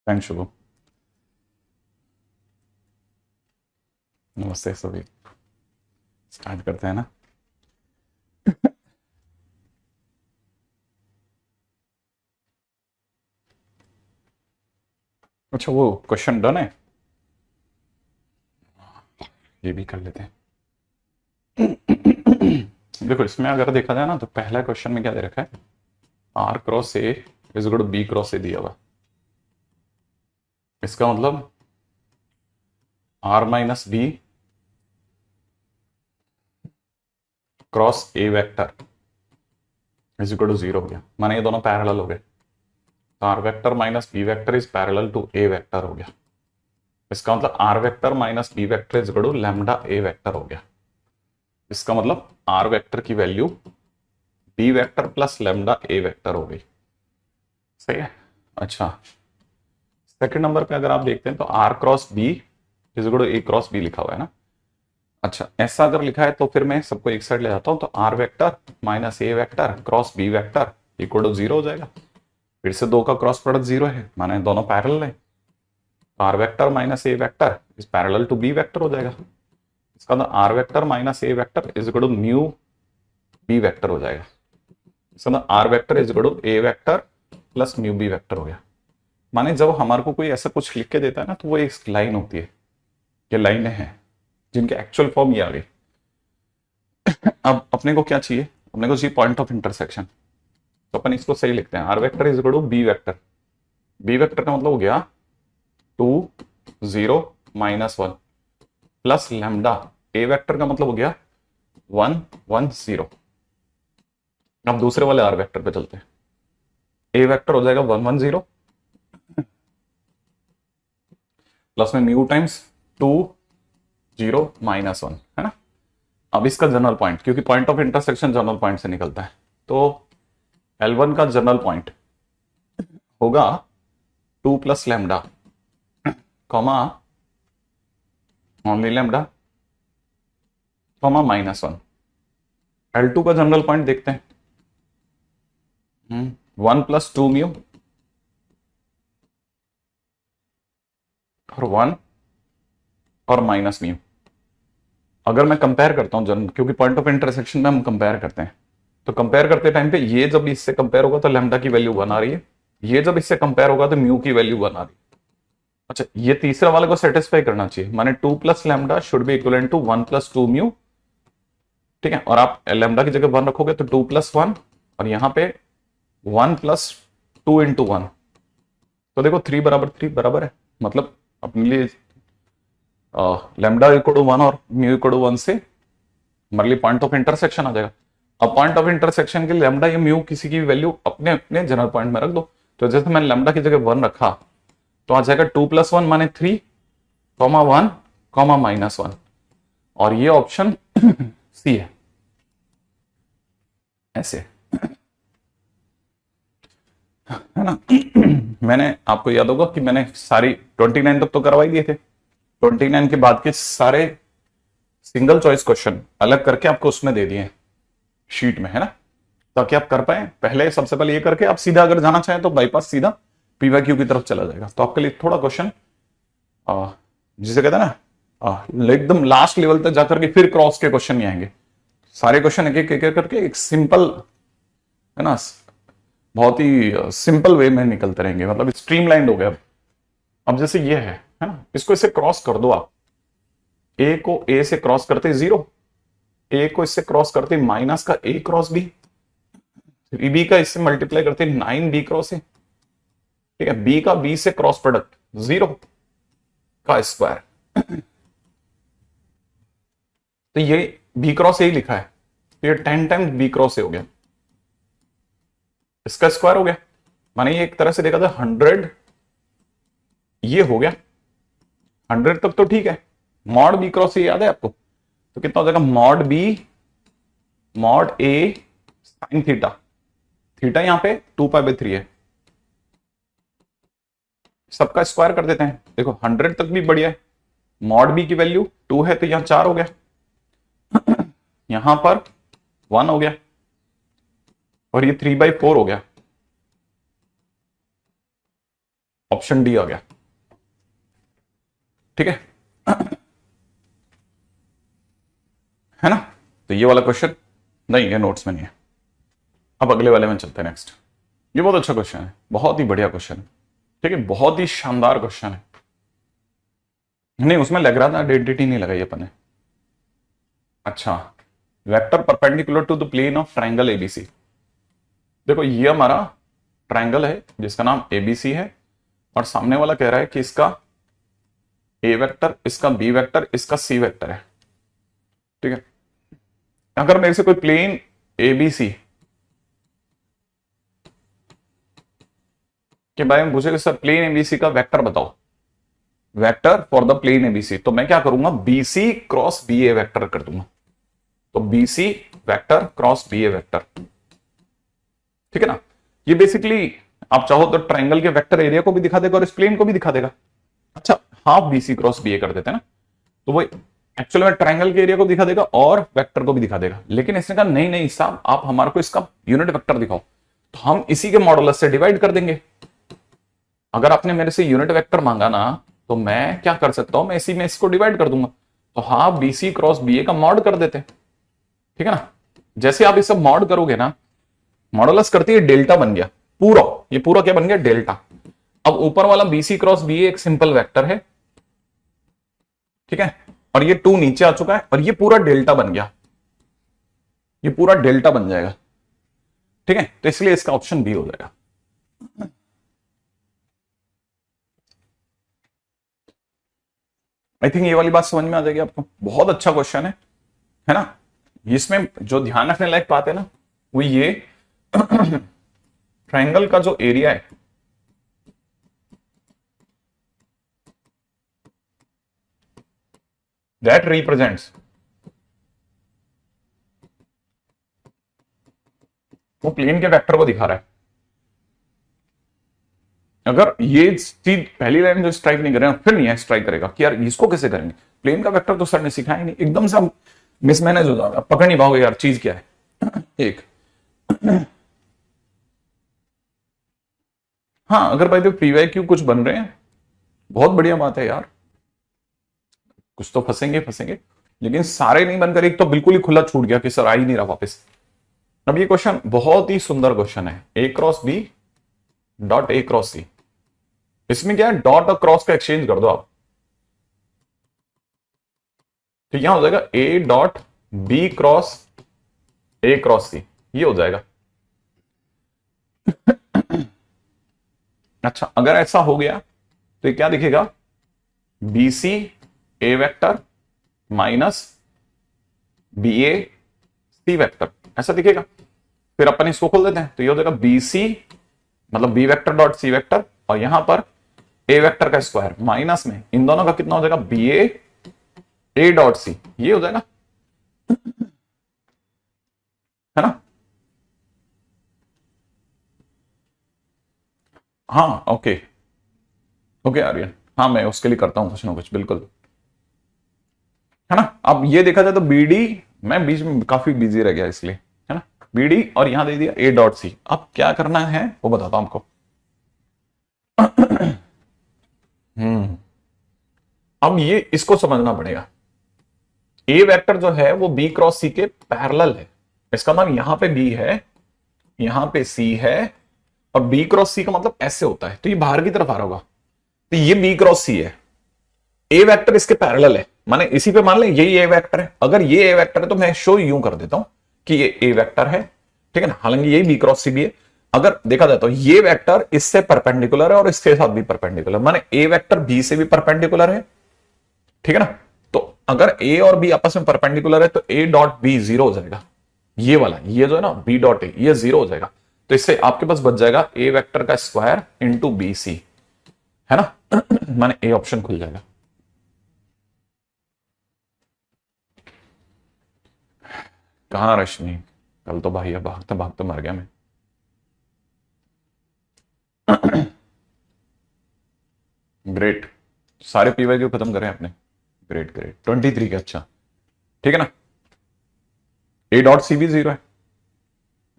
Thank Shubham. नमस्ते सभी। Start करते हैं ना। अच्छा, वो क्वेश्चन डन है। ये भी कर लेते हैं। देखो, इसमें अगर देखा जाए ना तो पहला क्वेश्चन में क्या दे रखा है, r cross a is equal to b cross a दिया हुआ। इसका मतलब r minus b cross a vector is equal to zero हो गया, माने ये दोनों पैरेलल हो गए। तो r vector minus b vector is parallel to a vector हो गया। इसका मतलब r vector minus b vector is equal to lambda a vector हो गया। इसका मतलब आर वेक्टर की value B vector plus lambda a vector हो गई। सही है। अच्छा, सेकंड नंबर पे अगर आप देखते हैं तो r cross b is equal to a cross b लिखा हुआ है ना। अच्छा, ऐसा अगर लिखा है तो फिर मैं सबको एक साइड ले जाता हूं, तो r vector minus a vector cross b vector equal to zero हो जाएगा। फिर से दो का क्रॉस प्रोडक्ट जीरो है, माने दोनों पैरेलल है। तो r vector minus a vector is parallel to b vector हो जाएगा। इसका मतलब r vector minus a vector is equal to mu b vector हो जाएगा। इसका मतलब r vector is equal to a vector plus mu b vector हो गया। माने जब हमारे को कोई ऐसा कुछ लिख के देता है ना, तो वो एक लाइन होती है। ये लाइनें हैं जिनके एक्चुअल फॉर्म ये आ गई। अब अपने को क्या चाहिए, अपने को चाहिए पॉइंट ऑफ इंटरसेक्शन। तो अपन इसको सही लिखते हैं, r vector is equal to b vector. B vector का मतलब हो गया 2 0 -1 प्लस लैम्डा। ए वेक्टर का मतलब हो गया 1 1 0। अब दूसरे वाले आर वेक्टर पे चलते हैं। ए वेक्टर हो जाएगा 1 1 0 प्लस में म्यू टाइम्स 2 0 -1, है ना। अब इसका जनरल पॉइंट, क्योंकि point of intersection general point से निकलता है, तो L1 का जनरल पॉइंट होगा 2 + lambda comma only lambda comma -1। L2 का जनरल पॉइंट देखते हैं, 1 + 2 म्यू और 1 और -म्यू। अगर मैं कंपेयर करता हूं जनरल, क्योंकि पॉइंट ऑफ इंटरसेक्शन में हम कंपेयर करते हैं, तो कंपेयर करते टाइम पे ये जब इससे कंपेयर होगा तो लैम्डा की वैल्यू 1 आ रही है, ये जब इससे कंपेयर होगा तो म्यू की वैल्यू 1 आ रही है। अच्छा, ये तीसरा वाले को सेटिस्फाई करना चाहिए, माने 2 + lambda should be equal to 1 + 2 mu. ठीक है, और आप लैम्डा की जगह 1 रखोगे तो 2 + 1, और यहां पे 1 + 2 × 1। तो देखो 3 बराबर 3 बराबर है, मतलब अपने लिए लैम्डा इक्वल टू 1 और म्यू इक्वल टू 1 से हमारे लिए पॉइंट ऑफ इंटरसेक्शन आ जाएगा। अब पॉइंट ऑफ इंटरसेक्शन के लैम्डा या म्यू किसी की वैल्यू अपने अपने जनरल पॉइंट में रख दो। तो जैसे मैंने लैम्डा की जगह 1 रखा, तो आ जाएगा 2 + 1 माने 3 कॉमा 1 कॉमा -1, और ये ऑप्शन सी है। ऐसे, है ना। मैंने आपको याद होगा कि मैंने सारी 29 तक तो करवा ही दिए थे। 29 के बाद के सारे सिंगल चॉइस क्वेश्चन अलग करके आपको उसमें दे दिए शीट में, है ना, ताकि आप कर पाए। पहले सबसे पहले ये करके आप सीधा अगर जाना चाहें तो बाईपास सीधा पीवाईक्यू की तरफ चला जाएगा। तो आपके लिए थोड़ा क्वेश्चन जिसे कहते हैं ना एकदम लास्ट लेवल तक जाकर के फिर क्रॉस के क्वेश्चन नहीं आएंगे। सारे क्वेश्चन एक एक करके एक सिंपल, है ना, बहुत ही सिंपल वे में निकलते रहेंगे, मतलब स्ट्रीमलाइंड हो गया। अब जैसे ये है ना, इसको इससे क्रॉस कर दो आप। ए को ए से क्रॉस करते 0, ए को इससे क्रॉस करते माइनस का ए क्रॉस बी, बी का इससे मल्टीप्लाई करते 9 बी क्रॉस ए। ठीक है, बी का बी से क्रॉस प्रोडक्ट 0 का स्क्वायर। तो ये बी क्रॉस ए लिखा है, तो ये 10 टाइम्स बी क्रॉस ए हो गया, इसका स्क्वायर हो गया। माने ये एक तरह से देखा था 100, ये हो गया 100 तक तो ठीक है। मॉड बी क्रॉस ए याद है आपको, तो कितना हो जाएगा मॉड बी मॉड ए साइन थीटा। थीटा यहां पे 2π/3 है, सबका स्क्वायर कर देते हैं। देखो 100 तक भी बढ़िया है। मॉड बी की वैल्यू 2 है तो यहां 4 हो गया, यहां पर 1 हो गया, और ये 3/4 हो गया। ऑप्शन डी आ गया। ठीक है ना? तो ये वाला क्वेश्चन नहीं, ये नोट्स में नहीं है। अब अगले वाले में चलते हैं नेक्स्ट। ये बहुत अच्छा क्वेश्चन है, बहुत ही बढ़िया क्वेश्चन है। ठीक है, बहुत ही शानदार क्वेश्चन है। नहीं, उसमें लग रहा था आइडेंटिटी नहीं लगाई अपन ने। अच्छा, vector perpendicular to the plane of triangle ABC. देखो ये हमारा ट्रायंगल है जिसका नाम एबीसी है, और सामने वाला कह रहा है कि इसका ए वेक्टर, इसका बी वेक्टर, इसका सी वेक्टर है। ठीक है, अगर मेरे से कोई प्लेन एबीसी के बारे में पूछेगा, सर प्लेन एबीसी का वेक्टर बताओ, vector for the plane ABC, तो मैं क्या करूंगा, BC cross B A vector कर दूंगा। तो BC vector cross B A vector. ठीक है ना? ये बेसिकली आप चाहो तो ट्रायंगल के वेक्टर एरिया को भी दिखा देगा और इस प्लेन को भी दिखा देगा। अच्छा, हाफ बीसी क्रॉस बी ए कर देते हैं ना, तो वो एक्चुअली में ट्रायंगल के एरिया को दिखा देगा और वेक्टर को भी दिखा देगा। लेकिन इसने कहा नहीं नहीं साहब, आप हमारे को इसका यूनिट वेक्टर दिखाओ, तो हम इसी के मॉडुलस से डिवाइड कर देंगे। अगर आपने मेरे से यूनिट वेक्टर मांगा ना, तो मैं क्या कर सकता हूं, मैं इसी में इसको डिवाइड कर दूंगा। तो हाफ बीसी क्रॉस बी ए का मॉड कर देते हैं। ठीक है ना? जैसे आप इसे मॉड करोगे ना, मॉडुलस करती है डेल्टा बन गया पूरा, ये पूरा क्या बन गया, डेल्टा। अब ऊपर वाला बीसी क्रॉस बी ए एक सिंपल वेक्टर है। ठीक है, और ये 2 नीचे आ चुका है, और ये पूरा डेल्टा बन गया, ये पूरा डेल्टा बन जाएगा। ठीक है, तो इसलिए इसका ऑप्शन बी हो जाएगा। आई थिंक ये वाली बात समझ में आ जाएगी आपको। बहुत अच्छा क्वेश्चन है ना? इसमें जो ध्यान रखने लायक बात है ना, वो ये ट्रायंगल का जो एरिया है, दैट रिप्रेजेंट्स, वो प्लेन के वेक्टर को दिखा रहा है। अगर ये चीज पहली लाइन जो स्ट्राइक नहीं करेगा, फिर नहीं स्ट्राइक करेगा कि यार इसको कैसे करेंगे, प्लेन का वेक्टर तो सर ने सिखाया नहीं, एकदम से मिसमैनेज हो जाएगा, पकड़ नहीं पाओगे यार चीज क्या है। एक हाँ, अगर भाई तो प्रीवाईक्यू कुछ बन रहे हैं, बहुत बढ़िया बात है यार, कुछ तो फंसेंगे फंसेंगे, लेकिन सारे नहीं बनकर एक तो बिल्कुल ही खुला छूट गया कि सर आ ही नहीं रहा वापस। अब ये क्वेश्चन बहुत ही सुंदर क्वेश्चन है, a cross b dot a cross c. इसमें क्या है, डॉट और क्रॉस का एक्सचेंज कर दो आप, तो यहां हो जाएगा a dot b cross a cross c, ये हो जाएगा। अच्छा, अगर ऐसा हो गया तो ये क्या दिखेगा, बीसी ए वेक्टर माइनस बी ए सी वेक्टर, ऐसा दिखेगा। फिर अपन इसको खोल देते हैं, तो ये हो जाएगा बीसी मतलब b vector dot c vector, और यहां पर ए वेक्टर का स्क्वायर माइनस में इन दोनों का कितना हो जाएगा, बी ए डॉट सी, ये हो जाएगा। है ना? हाँ, ओके ओके आर्यन, हाँ मैं उसके लिए करता हूं कुछ ना कुछ, बिल्कुल। है ना? अब ये देखा जाए तो बीडी, मैं बीच में काफी बिजी रह गया इसलिए, है ना, बीडी और यहां दे दिया ए डॉट सी। अब क्या करना है वो बताता हूं आपको। अब ये इसको समझना पड़ेगा, ए वेक्टर जो है वो बी क्रॉस सी के पैरेलल है। इसका मतलब यहां पे बी है, यहां पे सी है, और बी क्रॉस सी का मतलब ऐसे होता है, तो ये बाहर की तरफ आ रहा होगा, तो ये बी क्रॉस सी है, ए वेक्टर इसके पैरेलल है, माने इसी पे मान ले यही ए वेक्टर है। अगर ये ए वेक्टर है तो मैं शो यूं कर देता हूं कि ये ए वेक्टर है। ठीक है ना? हालांकि यही बी क्रॉस सी भी है। अगर देखा जाए तो ये वेक्टर इससे परपेंडिकुलर है और इसके साथ भी परपेंडिकुलर, माने ए वेक्टर बी से भी परपेंडिकुलर है। ठीक है ना? तो अगर ए और बी आपस में परपेंडिकुलर है तो ए डॉट बी जीरो हो जाएगा, ये वाला, ये जो है ना बी डॉट ए, ये जीरो हो जाएगा। तो इससे आपके पास बच जाएगा ए वेक्टर का स्क्वायर इंटू बी सी, है ना? माने ए ऑप्शन खुल जाएगा। कहां रश्मि, कल तो भाई भागते भागते मर गया मैं। ग्रेट, सारे पीवाई क्यों खत्म करें आपने, ग्रेट ग्रेट, 23 के, अच्छा ठीक है ना। ए डॉट सी भी जीरो है,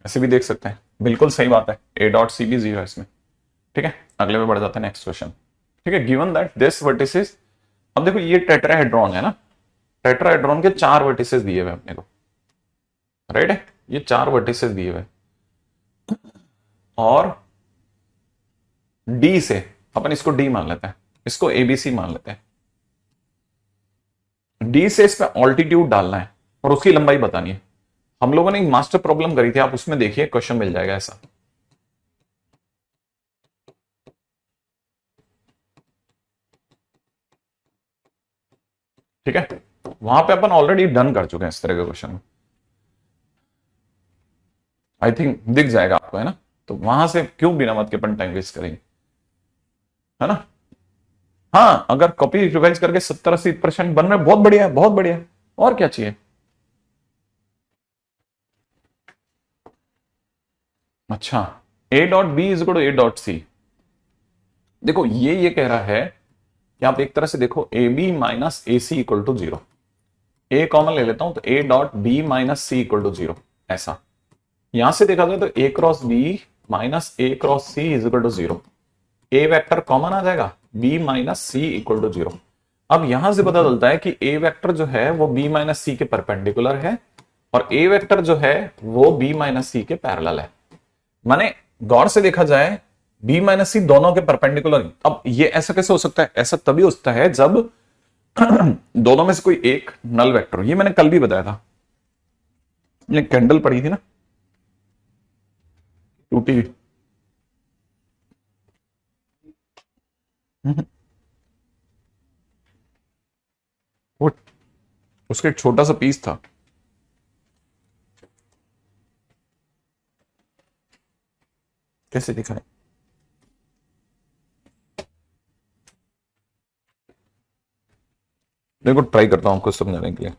ऐसे भी देख सकते हैं, बिल्कुल सही बात है, ए डॉट सी भी जीरो है इसमें। ठीक है, अगले में बढ़ जाते हैं नेक्स्ट क्वेश्चन। ठीक है, गिवन दैट दिस वर्टिसेस, अब देखो ये टेट्राहेड्रॉन है ना, टेट्राहेड्रॉन के 4 वर्टिसेस दिए हुए अपने को, राइट है, ये 4 वर्टिसेस दिए हुए, और डी से अपन इसको डी मान लेते हैं, इसको एबीसी मान लेते हैं। डी से इस पे ऑल्टीट्यूड डालना है और उसकी लंबाई बतानी है। हम लोगों ने एक मास्टर प्रॉब्लम करी थी, आप उसमें देखिए क्वेश्चन मिल जाएगा ऐसा। ठीक है, वहां पे अपन ऑलरेडी डन कर चुके हैं इस तरह के क्वेश्चन, आई थिंक दिख जाएगा आपको, है ना। तो वहां से क्यों बिना मत के अपन टाइम वेस्ट करेंगे, है ना। हाँ, अगर कॉपी रिवाइज करके 70-80% बन रहे, बहुत बढ़िया है, बहुत बढ़िया है, और क्या चाहिए। अच्छा, a dot b is equal to a dot c. देखो ये कह रहा है कि आप एक तरह से देखो a b minus a c equal to 0, a common ले लेता हूं तो a dot b minus c equal to 0, ऐसा। यहां से देखा जाए तो a cross b minus a cross c is equal to 0, a vector common आ जाएगा, b minus c equal to 0। अब यहां से पता चलता है कि ए वेक्टर जो है वो बी माइनस सी के परपेंडिकुलर है, और ए वेक्टर जो है वो बी माइनस सी के पैरेलल है। माने गौर से देखा जाए बी माइनस सी दोनों के परपेंडिकुलर। अब ये ऐसा कैसे हो सकता है, ऐसा तभी होता है जब दोनों में से कोई एक नल वेक्टर हो। ये मैंने कल भी बताया था, ये कैंडल पड़ी थी ना, टूटी हुई, वो उसका एक छोटा सा पीस था। कैसे दिखा है, देखो ट्राई करता हूं आपको समझाने के लिए।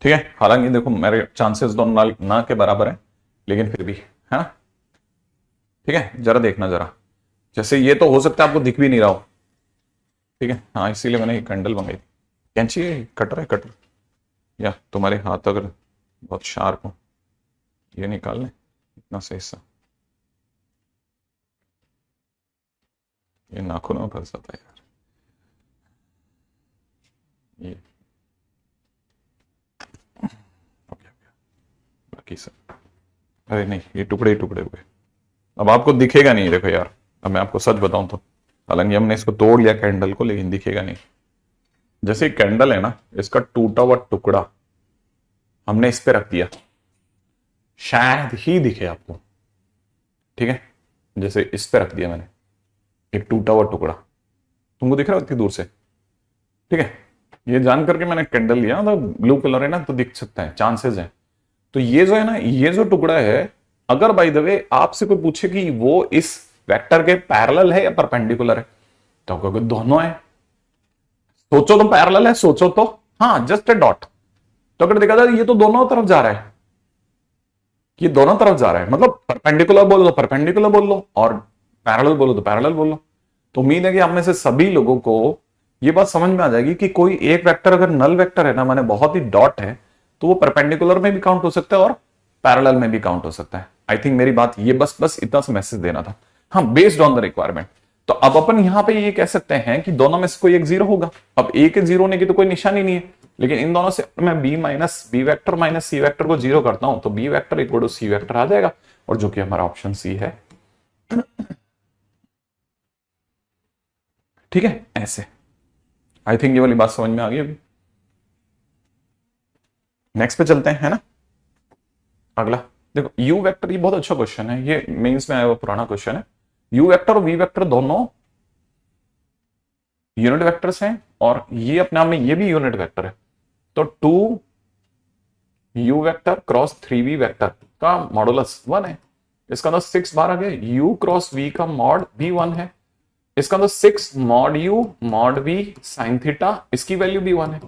ठीक है, हालांकि देखो मेरे चांसेस दोनों ना के बराबर है, लेकिन फिर भी, है ना। ठीक है, जरा देखना जरा, जैसे ये तो हो सकता है आपको दिख भी नहीं रहा हो। ठीक है, हाँ, इसीलिए मैंने कैंडल मंगाई थी। कैंची है, कटर है, कटर, या तुम्हारे हाथ अगर बहुत शार्प हो, ये निकाल लें इतना सही सा, ये नाखून में फंस जाता है यार, ये ओके, बाकी सब, अरे नहीं, ये टुकड़े ही टुकड़े हुए। अब आपको दिखेगा नहीं, देखो यार, अब मैं आपको सच बताऊं तो, हालांकि हमने इसको तोड़ लिया कैंडल को, लेकिन दिखेगा नहीं। जैसे कैंडल है ना, इसका टूटा हुआ टुकड़ा हमने इस पे रख दिया, शायद ही दिखे आपको। ठीक है, जैसे इस पे रख दिया मैंने एक टूटा हुआ टुकड़ा, तुमको दिख रहा है इतनी दूर से। ठीक है, ये जान करके मैंने कैंडल लिया, तो ब्लू कलर है ना, तो दिख सकता है, चांसेस है। तो ये जो है ना, ये जो टुकड़ा है, अगर बाय द वे आपसे कोई पूछे कि वो इस वेक्टर के पैरेलल है या परपेंडिकुलर है, तो अगर दोनों है, सोचो तो पैरेलल है, सोचो तो हाँ, जस्ट ए डॉट। तो अगर देखा जाए ये तो दोनों तरफ जा रहा है, ये दोनों तरफ जा रहा है, मतलब परपेंडिकुलर बोलो तो परपेंडिकुलर बोल लो, और पैरेलल बोलो तो पैरेलल बोल लो। तो उम्मीद है कि आप में से सभी लोगों को ये बात समझ में आ जाएगी कि कोई एक वेक्टर अगर नल वेक्टर है ना, माने बहुत ही डॉट है, तो वो परपेंडिकुलर में भी काउंट हो सकता है और पैरेलल में भी काउंट हो सकता है। आई थिंक मेरी बात ये बस इतना सा मैसेज देना था, हाँ, बेस्ड ऑन द रिक्वायरमेंट। तो अब अपन यहां पे ये कह सकते हैं कि दोनों में से कोई एक 0 होगा। अब ए के 0 होने की तो कोई निशानी नहीं है, लेकिन इन दोनों से मैं b minus b vector minus c vector को 0 करता हूं, तो b vector equal to c vector आ जाएगा, और जो कि हमारा ऑप्शन सी है। ठीक है, ऐसे आई थिंक ये वाली बात समझ में आ गई अभी। नेक्स्ट पे चलते हैं, है ना। अगला देखो, यू वेक्टर, ये बहुत अच्छा क्वेश्चन है, ये मेंस में आया हुआ पुराना क्वेश्चन है। यू वेक्टर और वी वेक्टर दोनों यूनिट वेक्टर्स हैं, और ये अपने आप में ये भी यूनिट वेक्टर है। तो 2 u vector cross 3 v vector का मॉडुलस 1 है। इसका तो 6 बार आ गया, यू क्रॉस वी का मॉड भी 1 है। इसका तो 6 mod u mod v sine theta, इसकी वैल्यू भी 1 है।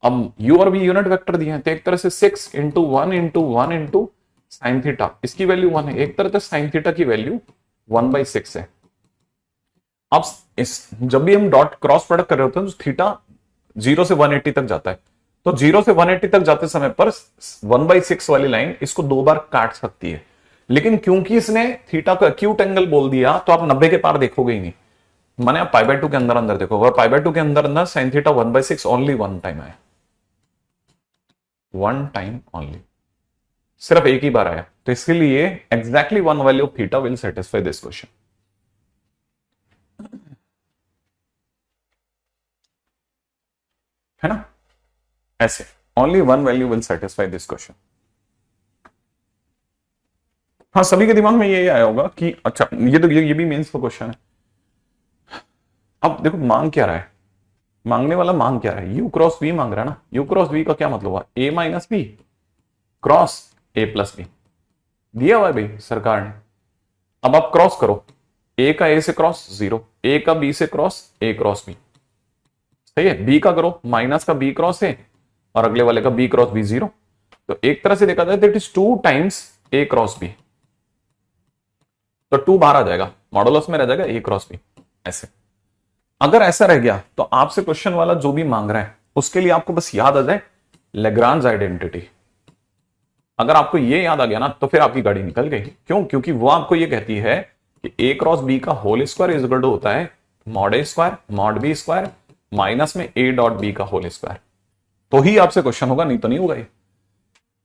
अब यू और वी यूनिट वेक्टर दिए हैं, तो एक तरह से 6 into 1 into 1 into sine theta, इसकी वैल्यू 1 है। एक तरह से साइन थीटा की वैल्यू 1/6 है। अब जब भी हम डॉट क्रॉस प्रोडक्ट कर रहे होते हैं तो थीटा 0 से 180 तक जाता है, तो 0 से 180 तक जाते समय पर 1/6 वाली लाइन इसको 2 बार काट सकती है। लेकिन क्योंकि इसने थीटा को एक्यूट एंगल बोल दिया तो आप 90 के पार देखोगे ही नहीं, माने आप पाई बाय 2 के अंदर अंदर देखो, और पाई बाय 2 के अंदर अंदर sine theta 1/6 only one time आया, वन टाइम ओनली, सिर्फ एक ही बार आया। तो इसके लिए exactly one value of theta will satisfy this question, है ना, ऐसे only one value will satisfy this question. हाँ, सभी के दिमाग में ये आया होगा कि अच्छा ये तो ये भी मेंस का क्वेश्चन है। अब देखो मांग क्या रहा है, मांगने वाला मांग क्या है, u क्रॉस v मांग रहा है ना, u क्रॉस v का क्या मतलब हुआ, a minus b cross a plus b, दिया हुआ है भाई सरकार ने। अब आप क्रॉस करो, a का a से क्रॉस 0, a का b से क्रॉस a क्रॉस b, सही है, b का करो माइनस का b क्रॉस a और अगले वाले का b क्रॉस b 0, तो एक तरह से देखा जाए that is 2 times a cross b, तो 2 बाहर आ जाएगा, मॉडुलस में रह जाएगा a क्रॉस b। ऐसे अगर ऐसा रह गया तो आपसे क्वेश्चन वाला जो भी मांग रहा है उसके लिए आपको बस याद आ जाए लेग्रांज आइडेंटिटी। अगर आपको ये याद आ गया ना तो फिर आपकी गाड़ी निकल गई। क्यों? क्योंकि वो आपको ये कहती है कि a क्रॉस b का whole square is equal to होता है mod a square mod b square minus में a डॉट b का होल स्क्वायर, तो ही आपसे क्वेश्चन होगा, नहीं तो नहीं होगा। ये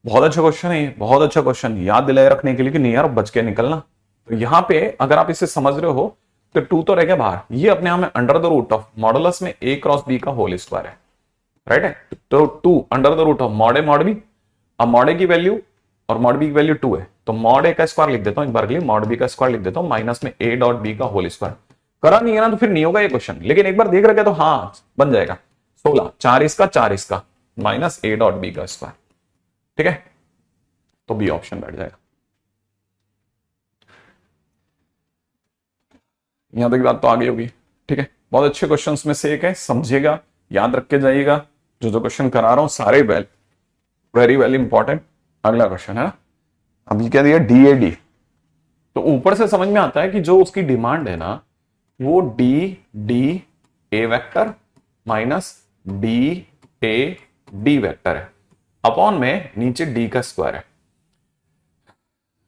बहुत अच्छा क्वेश्चन है, बहुत अच्छा क्वेश्चन, याद दिलाए रखने के लिए कि नहीं यार बच के निकलना। तो यहां पे अगर आप इसे समझ रहे हो तो 2 तो रह गया बाहर, ये अपने आप में under the root of modulus में a क्रॉस b का होल स्क्वायर है, राइट है। तो 2 under the root of mod a mod b, अब मॉड a की वैल्यू और मॉड b की वैल्यू 2 है, तो मॉड a का स्क्वायर लिख देता हूं एक बार के लिए, मॉड b का स्क्वायर लिख देता हूं माइनस में a डॉट b का होल स्क्वायर। करा नहीं है ना तो फिर नहीं होगा ये क्वेश्चन, लेकिन एक बार देख रखे तो हाँ बन जाएगा, 16 4 इसका माइनस a डॉट b का स्क्वायर, ठीक है, तो बी ऑप्शन बैठ जाएगा। यहां तक बात तो आ गई होगी, ठीक है। बहुत अच्छे क्वेश्चंस में से एक है, समझिएगा, याद रख के जाइएगा, जो क्वेश्चन करा रहा हूं सारे वेरी वेरी इंपॉर्टेंट। अगला क्वेश्चन है ना, अभी क्या दिया DAD, तो ऊपर से समझ में आता है कि जो उसकी डिमांड है ना वो D A vector minus DA D vector है, अपॉन में नीचे D का स्क्वायर है।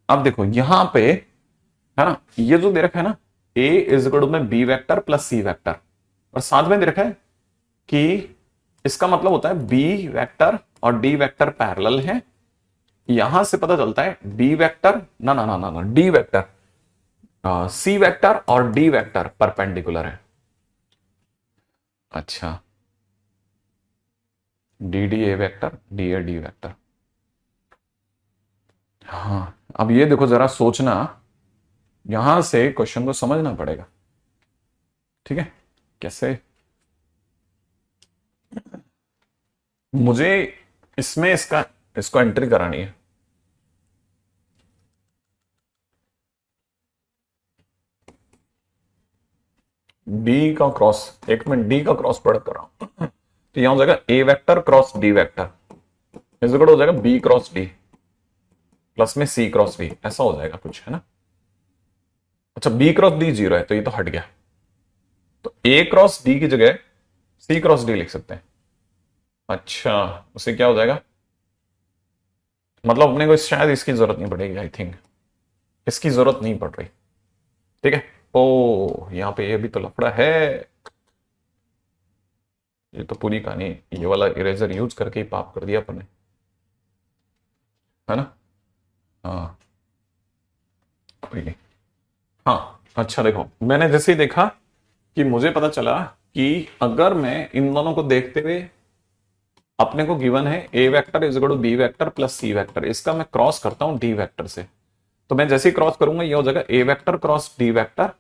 अब देखो यहां पे है ना, ये जो दे रखा है ना a इज इक्वल टू में b vector plus c vector, और साथ में दे रखा है कि इसका मतलब होता है b वेक्टर और d वेक्टर पैरेलल है। यहां से पता चलता है b वेक्टर ना ना ना ना, ना d वेक्टर c वेक्टर और d वेक्टर परपेंडिकुलर है। अच्छा dd a vector d a d vector, हाँ अब ये देखो जरा सोचना, यहां से क्वेश्चन को समझना पड़ेगा, ठीक है। कैसे, मुझे इसमें इसको एंट्री करानी है, डी का क्रॉस, एक मिनट डी का क्रॉस प्रोडक्ट कर रहा हूं, तो यहां हो जाएगा a vector cross d vector is equal हो जाएगा बी क्रॉस डी प्लस में सी क्रॉस डी, ऐसा हो जाएगा कुछ, है ना। अच्छा बी क्रॉस डी 0 है तो ये तो हट गया, तो ए क्रॉस डी की जगह सी क्रॉस डी लिख सकते हैं। अच्छा उसे क्या हो जाएगा, मतलब अपने को शायद इसकी जरूरत नहीं पड़ेगी, आई थिंक इसकी जरूरत नहीं पड़ रही, ठीक है। ओ यहां पे ये भी तो लफड़ा है, ये तो पूरी कहानी, ये वाला इरेजर यूज करके ही पाप कर दिया अपन ने, है ना। हाँ कोई नहीं, हाँ अच्छा देखो मैंने जैसे ही देखा कि मुझे पता चला कि अगर मैं इन दोनों को देखते हुए, अपने को गिवन है a vector is equal to b vector plus c vector, इसका मैं क्रॉस करता हूं डी वेक्टर से, तो मैं जैसे ही क्रॉस करूंगा ये हो जाएगा a vector cross d vector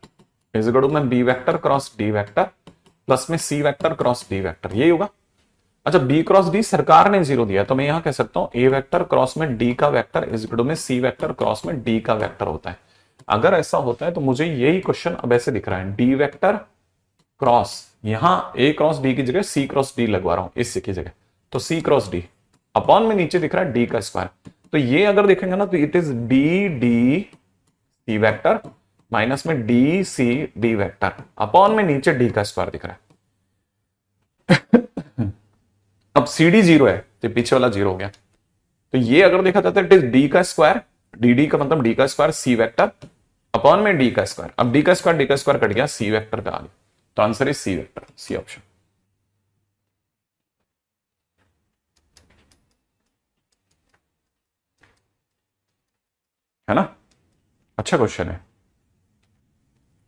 is equal to में b vector cross d vector plus में c vector cross d vector, यही होगा। अच्छा बी क्रॉस डी सरकार ने 0 दिया, तो मैं यहां कह सकता हूं ए वेक्टर क्रॉस में डी का वेक्टर इज इक्वल टू में सी वेक्टर क्रॉस में डी का वेक्टर होता है। अगर ऐसा होता है तो मुझे यही क्वेश्चन अब ऐसे दिख रहा है, डी वेक्टर क्रॉस, यहां ए क्रॉस डी की जगह सी क्रॉस डी लगवा रहा हूं इस की जगह, तो सी क्रॉस डी अपॉन में नीचे दिख रहा है डी का स्क्वायर, तो ये अगर देखेंगे ना तो it is d d c vector minus में d c d vector upon में नीचे डी का स्क्वायर दिख रहा है। अब सी डी 0 है तो पीछे वाला 0 हो गया, तो ये अगर देखा जाता है इट इज डी का स्क्वायर डी डी का मतलब डी का स्क्वायर सी वेक्टर अपॉन में डी का स्क्वायर। अब डी का स्क्वायर कट गया, सी वेक्टर पे आ गया, तो answer is c vector, c option. है ना, अच्छा क्वेश्चन है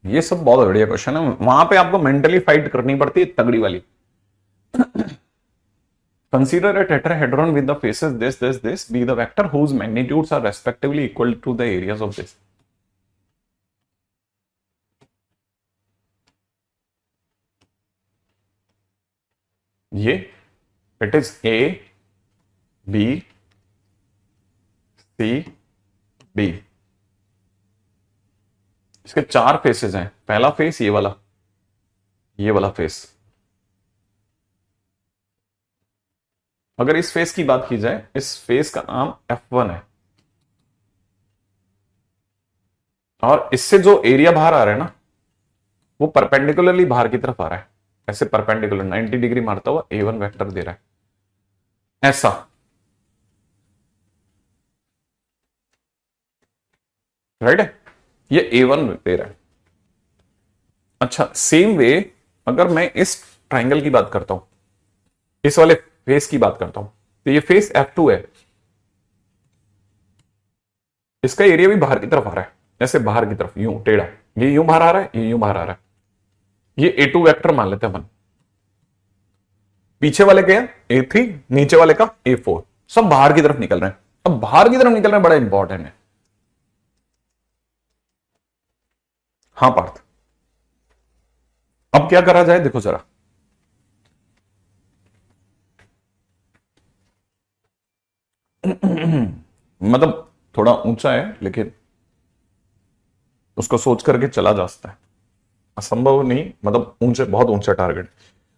ये, सब बहुत बढ़िया क्वेश्चन है। वहां पे आपको मेंटली फाइट करनी पड़ती है तगड़ी वाली। Consider a tetrahedron with the faces this be the vector whose magnitudes are respectively equal to the areas of this. ये it is A, B, C, D। इसके 4 फेसेस हैं। पहला फेस ये वाला फेस। अगर इस फेस की बात की जाए, इस फेस का नाम F1 है, और इससे जो एरिया बाहर आ रहा है ना, वो परपेंडिकुलरली बाहर की तरफ आ रहा है, ऐसे परपेंडिकुलर 90 डिग्री मारता हुआ A1 वेक्टर दे रहा है ऐसा। राइट है, ये A1 दे रहा है। अच्छा, सेम वे अगर मैं इस ट्राइंगल की बात करता हूं, इस वाले फेस की बात करता हूं, तो ये फेस F2 है, इसका एरिया भी बाहर की तरफ आ रहा है, ऐसे बाहर की तरफ यूं टेढ़ा, ये यूं बाहर आ रहा है, ये यूं बाहर आ रहा है। ये A2 वेक्टर मान लेते हैं अपन। पीछे वाले क्या A3, नीचे वाले का A4, सब बाहर की तरफ निकल रहे हैं। अब बाहर की तरफ निकल रहे हैं बड़ा इंपॉर्टेंट है। हाँ पार्थ, अब क्या करा जाए देखो जरा। मतलब थोड़ा ऊंचा है, लेकिन उसको सोच करके चला जा सकता है, असंभव नहीं, मतलब ऊंचे, बहुत ऊंचा टारगेट।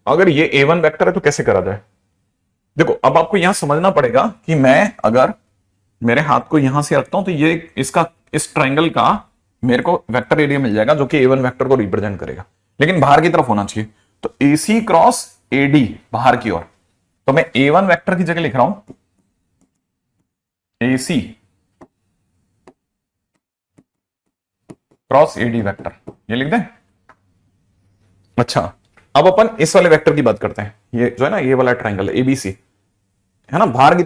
अगर ये A1 वेक्टर है तो कैसे करा जाए? देखो, अब आपको यहां समझना पड़ेगा कि मैं अगर मेरे हाथ को यहां से रखता हूं तो ये इसका, इस ट्राइंगल का मेरे को वेक्टर एरिया मिल जाएगा जो कि A1 वेक्टर को रिप्रेजेंट करेगा, लेकिन बाहर की तरफ होना चाहिए। तो AC क्रॉस AD बाहर की ओर, तो मैं A1 वेक्टर की जगह लिख रहा हूं AC क्रॉस AD वेक्टर, ये लिख दें। अच्छा, अब अपन इस वाले वेक्टर की बात करते हैं। ये जो है ना, ये वाला ट्राइंगल ABC है ना, बाहर की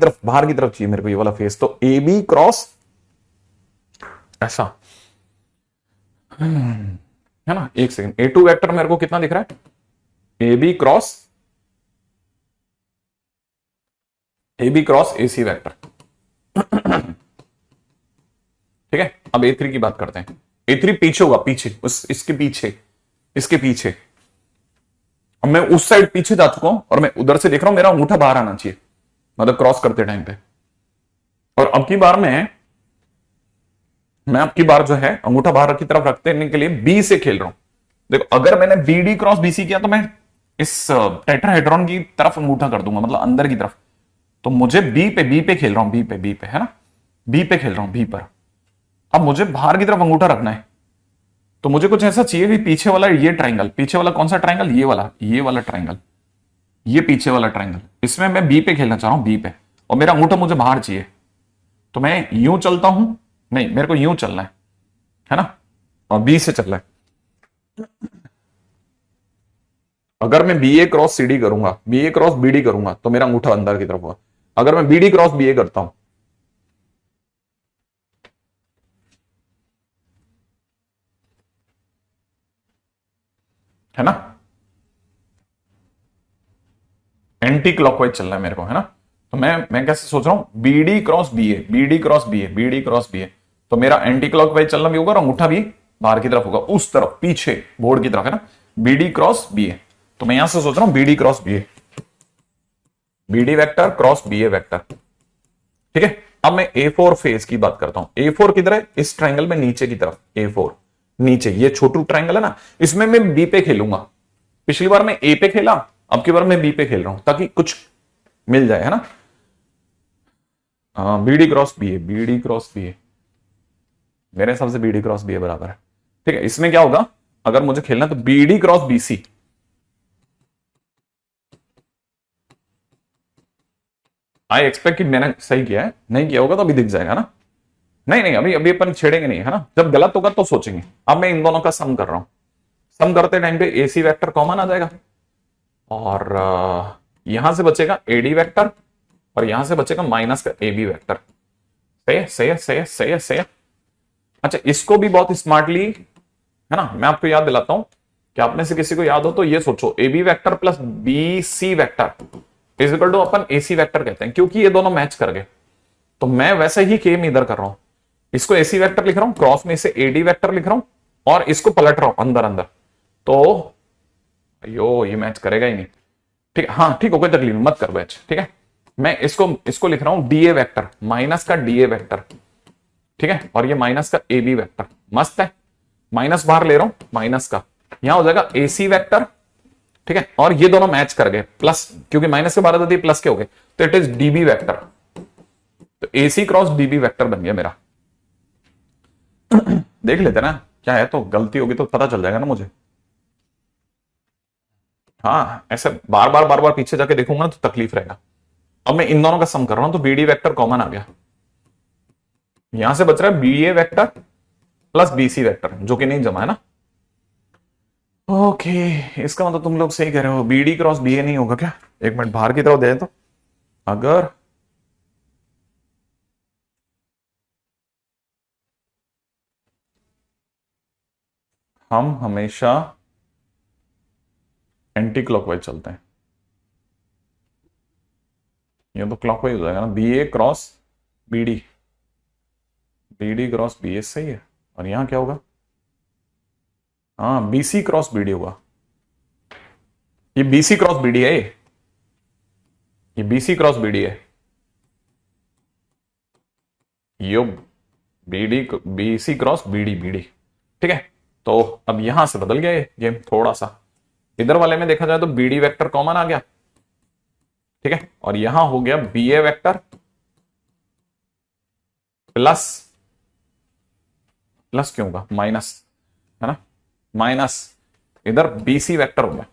तरफ चाहिए मेरे को ये वाला फेस, तो AB क्रॉस ऐसा है ना। एक सेकंड, A2 वेक्टर मेरे को कितना दिख रहा है? AB cross AC vector. ठीक है, अब A3 की बात करते हैं। A3 पीछे होगा, पीछे इसके पीछे। अब मैं उस साइड पीछे जा चुका हूं और मैं उधर से देख रहा हूं, मेरा अंगूठा बाहर आना चाहिए, मतलब क्रॉस करते टाइम पे। और अब की बार मैं अब की बार जो है अंगूठा बाहर की तरफ रखने के लिए बी से खेल रहा हूं। देखो, अगर मैंने BD क्रॉस BC किया तो मैं इस टेट्राहेड्रॉन की तरफ अंगूठा कर दूंगा, मतलब अंदर की तरफ। तो मुझे बी पे खेल रहा हूं, बी पे है ना, बी पे खेल रहा हूं, बी पर। अब मुझे बाहर की तरफ अंगूठा रखना है, तो मुझे कुछ ऐसा चाहिए कि पीछे वाला ये ट्राइंगल, पीछे वाला कौन सा ट्राइंगल? ये वाला ट्राइंगल, ये पीछे वाला ट्राइंगल, इसमें मैं बी पे खेलना चाह रहा हूं, बी पे, और मेरा अंगूठा मुझे बाहर चाहिए। तो मैं यूं चलता हूं, नहीं, मेरे को यूं चलना है ना, और बी से चलना है। अगर मैं BA क्रॉस CD करूंगा, BA क्रॉस BD करूंगा, तो मेरा अंगूठा अंदर की तरफ होगा। अगर मैं BD क्रॉस BA करता हूं, है ना, एंटी क्लॉकवाइज चलना है मेरे को, है ना। तो मैं कैसे सोच रहा हूं, BD क्रॉस BA, तो मेरा एंटी क्लॉकवाइज चलना भी होगा और अंगूठा भी बाहर की तरफ होगा, उस तरफ, पीछे बोर्ड की तरफ, है ना। BD क्रॉस BA, तो मैं यहां से सोच रहा हूं BD cross BA, BD vector cross BA vector. ठीक है, अब मैं A4 फेस की बात करता हूं। A4 किधर है? इस ट्राइंगल में नीचे की तरफ, A4 नीचे, ये छोटू ट्राइंगल है ना, इसमें मैं B पे खेलूंगा। पिछली बार मैं A पे खेला, अब की बार मैं B पे खेल रहा हूं, ताकि कुछ मिल जाए, है ना। BD क्रॉस BA, मेरे हिसाब से BD क्रॉस BA बराबर है। ठीक है, इसमें क्या होगा, अगर मुझे खेलना तो BD cross BC, I expect कि मैंने सही किया है, नहीं किया होगा तो अभी दिख जाएगा ना। नहीं नहीं, अभी अभी अपन छेड़ेंगे नहीं, है ना, जब गलत होगा तो सोचेंगे। अब मैं इन दोनों का सम कर रहा हूं, सम करते टाइम पे एसी वेक्टर कॉमन आ जाएगा, और यहां से बचेगा एडी वेक्टर, और यहां से बचेगा माइनस का ए बी वेक्टर। सही है, सही है, सही है, सही है, सही है। अच्छा, इसको भी बहुत स्मार्टली, है ना, मैं आपको याद दिलाता हूं कि आप में से किसी को याद हो तो ये सोचो, A B vector plus B C vector is equal to अपन ए सी वेक्टर कहते हैं, क्योंकि ये दोनों मैच कर गए। तो मैं वैसे ही केम इधर कर रहा हूं, इसको एसी वेक्टर लिख रहा हूं, क्रॉस में इसे एडी वेक्टर लिख रहा हूं, और इसको पलट रहा हूं अंदर अंदर। तो अयो, ये मैच करेगा ही नहीं। ठीक है, हाँ ठीक हो, कोई तकलीफ मत कर मैच, ठीक है। मैं इसको इसको लिख रहा हूं डीए वेक्टर, माइनस का डीए वेक्टर, ठीक है, और ये माइनस का ए बी वेक्टर। मस्त है, माइनस बाहर ले रहा हूं, माइनस का यहां हो जाएगा एसी वेक्टर, ठीक है, और ये दोनों मैच कर गए प्लस, क्योंकि माइनस के बाद प्लस के हो गए, तो इट इज डीबी वेक्टर। तो एसी क्रॉस डीबी वेक्टर बन गया मेरा। देख लेते ना क्या है, तो गलती होगी तो पता चल जाएगा ना मुझे। हाँ, ऐसे बार बार बार बार पीछे जाके देखूंगा ना तो तकलीफ रहेगा। अब मैं इन दोनों का सम कर रहा हूं, तो बीडी वेक्टर कॉमन आ गया, यहां से बच रहा है B A vector plus BC vector, जो कि नहीं जमा है ना। ओके, इसका मतलब तुम लोग सही कह रहे हो, बीडी क्रॉस बी ए नहीं होगा क्या? एक मिनट बाहर की तरफ दे तो, अगर हम हमेशा एंटी क्लॉकवाइज चलते हैं, ये तो क्लॉकवाइज हो जाएगा ना, b a cross b d, b D cross b s, सही है। और यहां क्या होगा? हाँ, बीसी क्रॉस बीडी होगा, ये बीसी क्रॉस बीडी है, ये बीसी क्रॉस बीडी है, यो bd bc cross bd bd, ठीक है। तो अब यहां से बदल गया ये गेम थोड़ा सा, इधर वाले में देखा जाए तो बीडी वेक्टर कॉमन आ गया, ठीक है, और यहां हो गया B A vector plus, plus क्यों होगा, माइनस, है ना, माइनस इधर बीसी वेक्टर हो गया,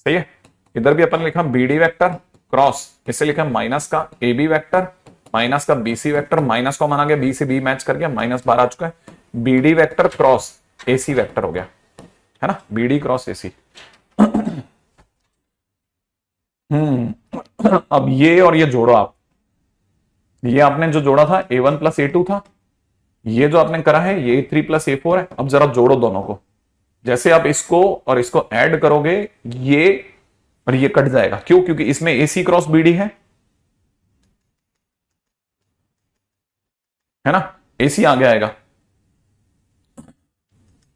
सही है। इधर भी अपन लिखा बीडी वेक्टर क्रॉस, इसे लिखा माइनस का ए बी वेक्टर, माइनस का बीसी वेक्टर, माइनस कॉमन आ गया, बी से बी मैच कर गया, माइनस बाहर आ चुका है, BD vector cross AC vector हो गया, है ना, बीडी क्रॉस एसी। अब ये और ये जोड़ो आप, ये आपने जो जोड़ा था ए वन प्लस ए टू था, ये जो आपने करा है ये थ्री प्लस ए फोर है। अब जरा जोड़ो दोनों को, जैसे आप इसको और इसको ऐड करोगे, ये और ये कट जाएगा, क्यों? क्योंकि इसमें एसी क्रॉस बीडी है ना, एसी आगे आएगा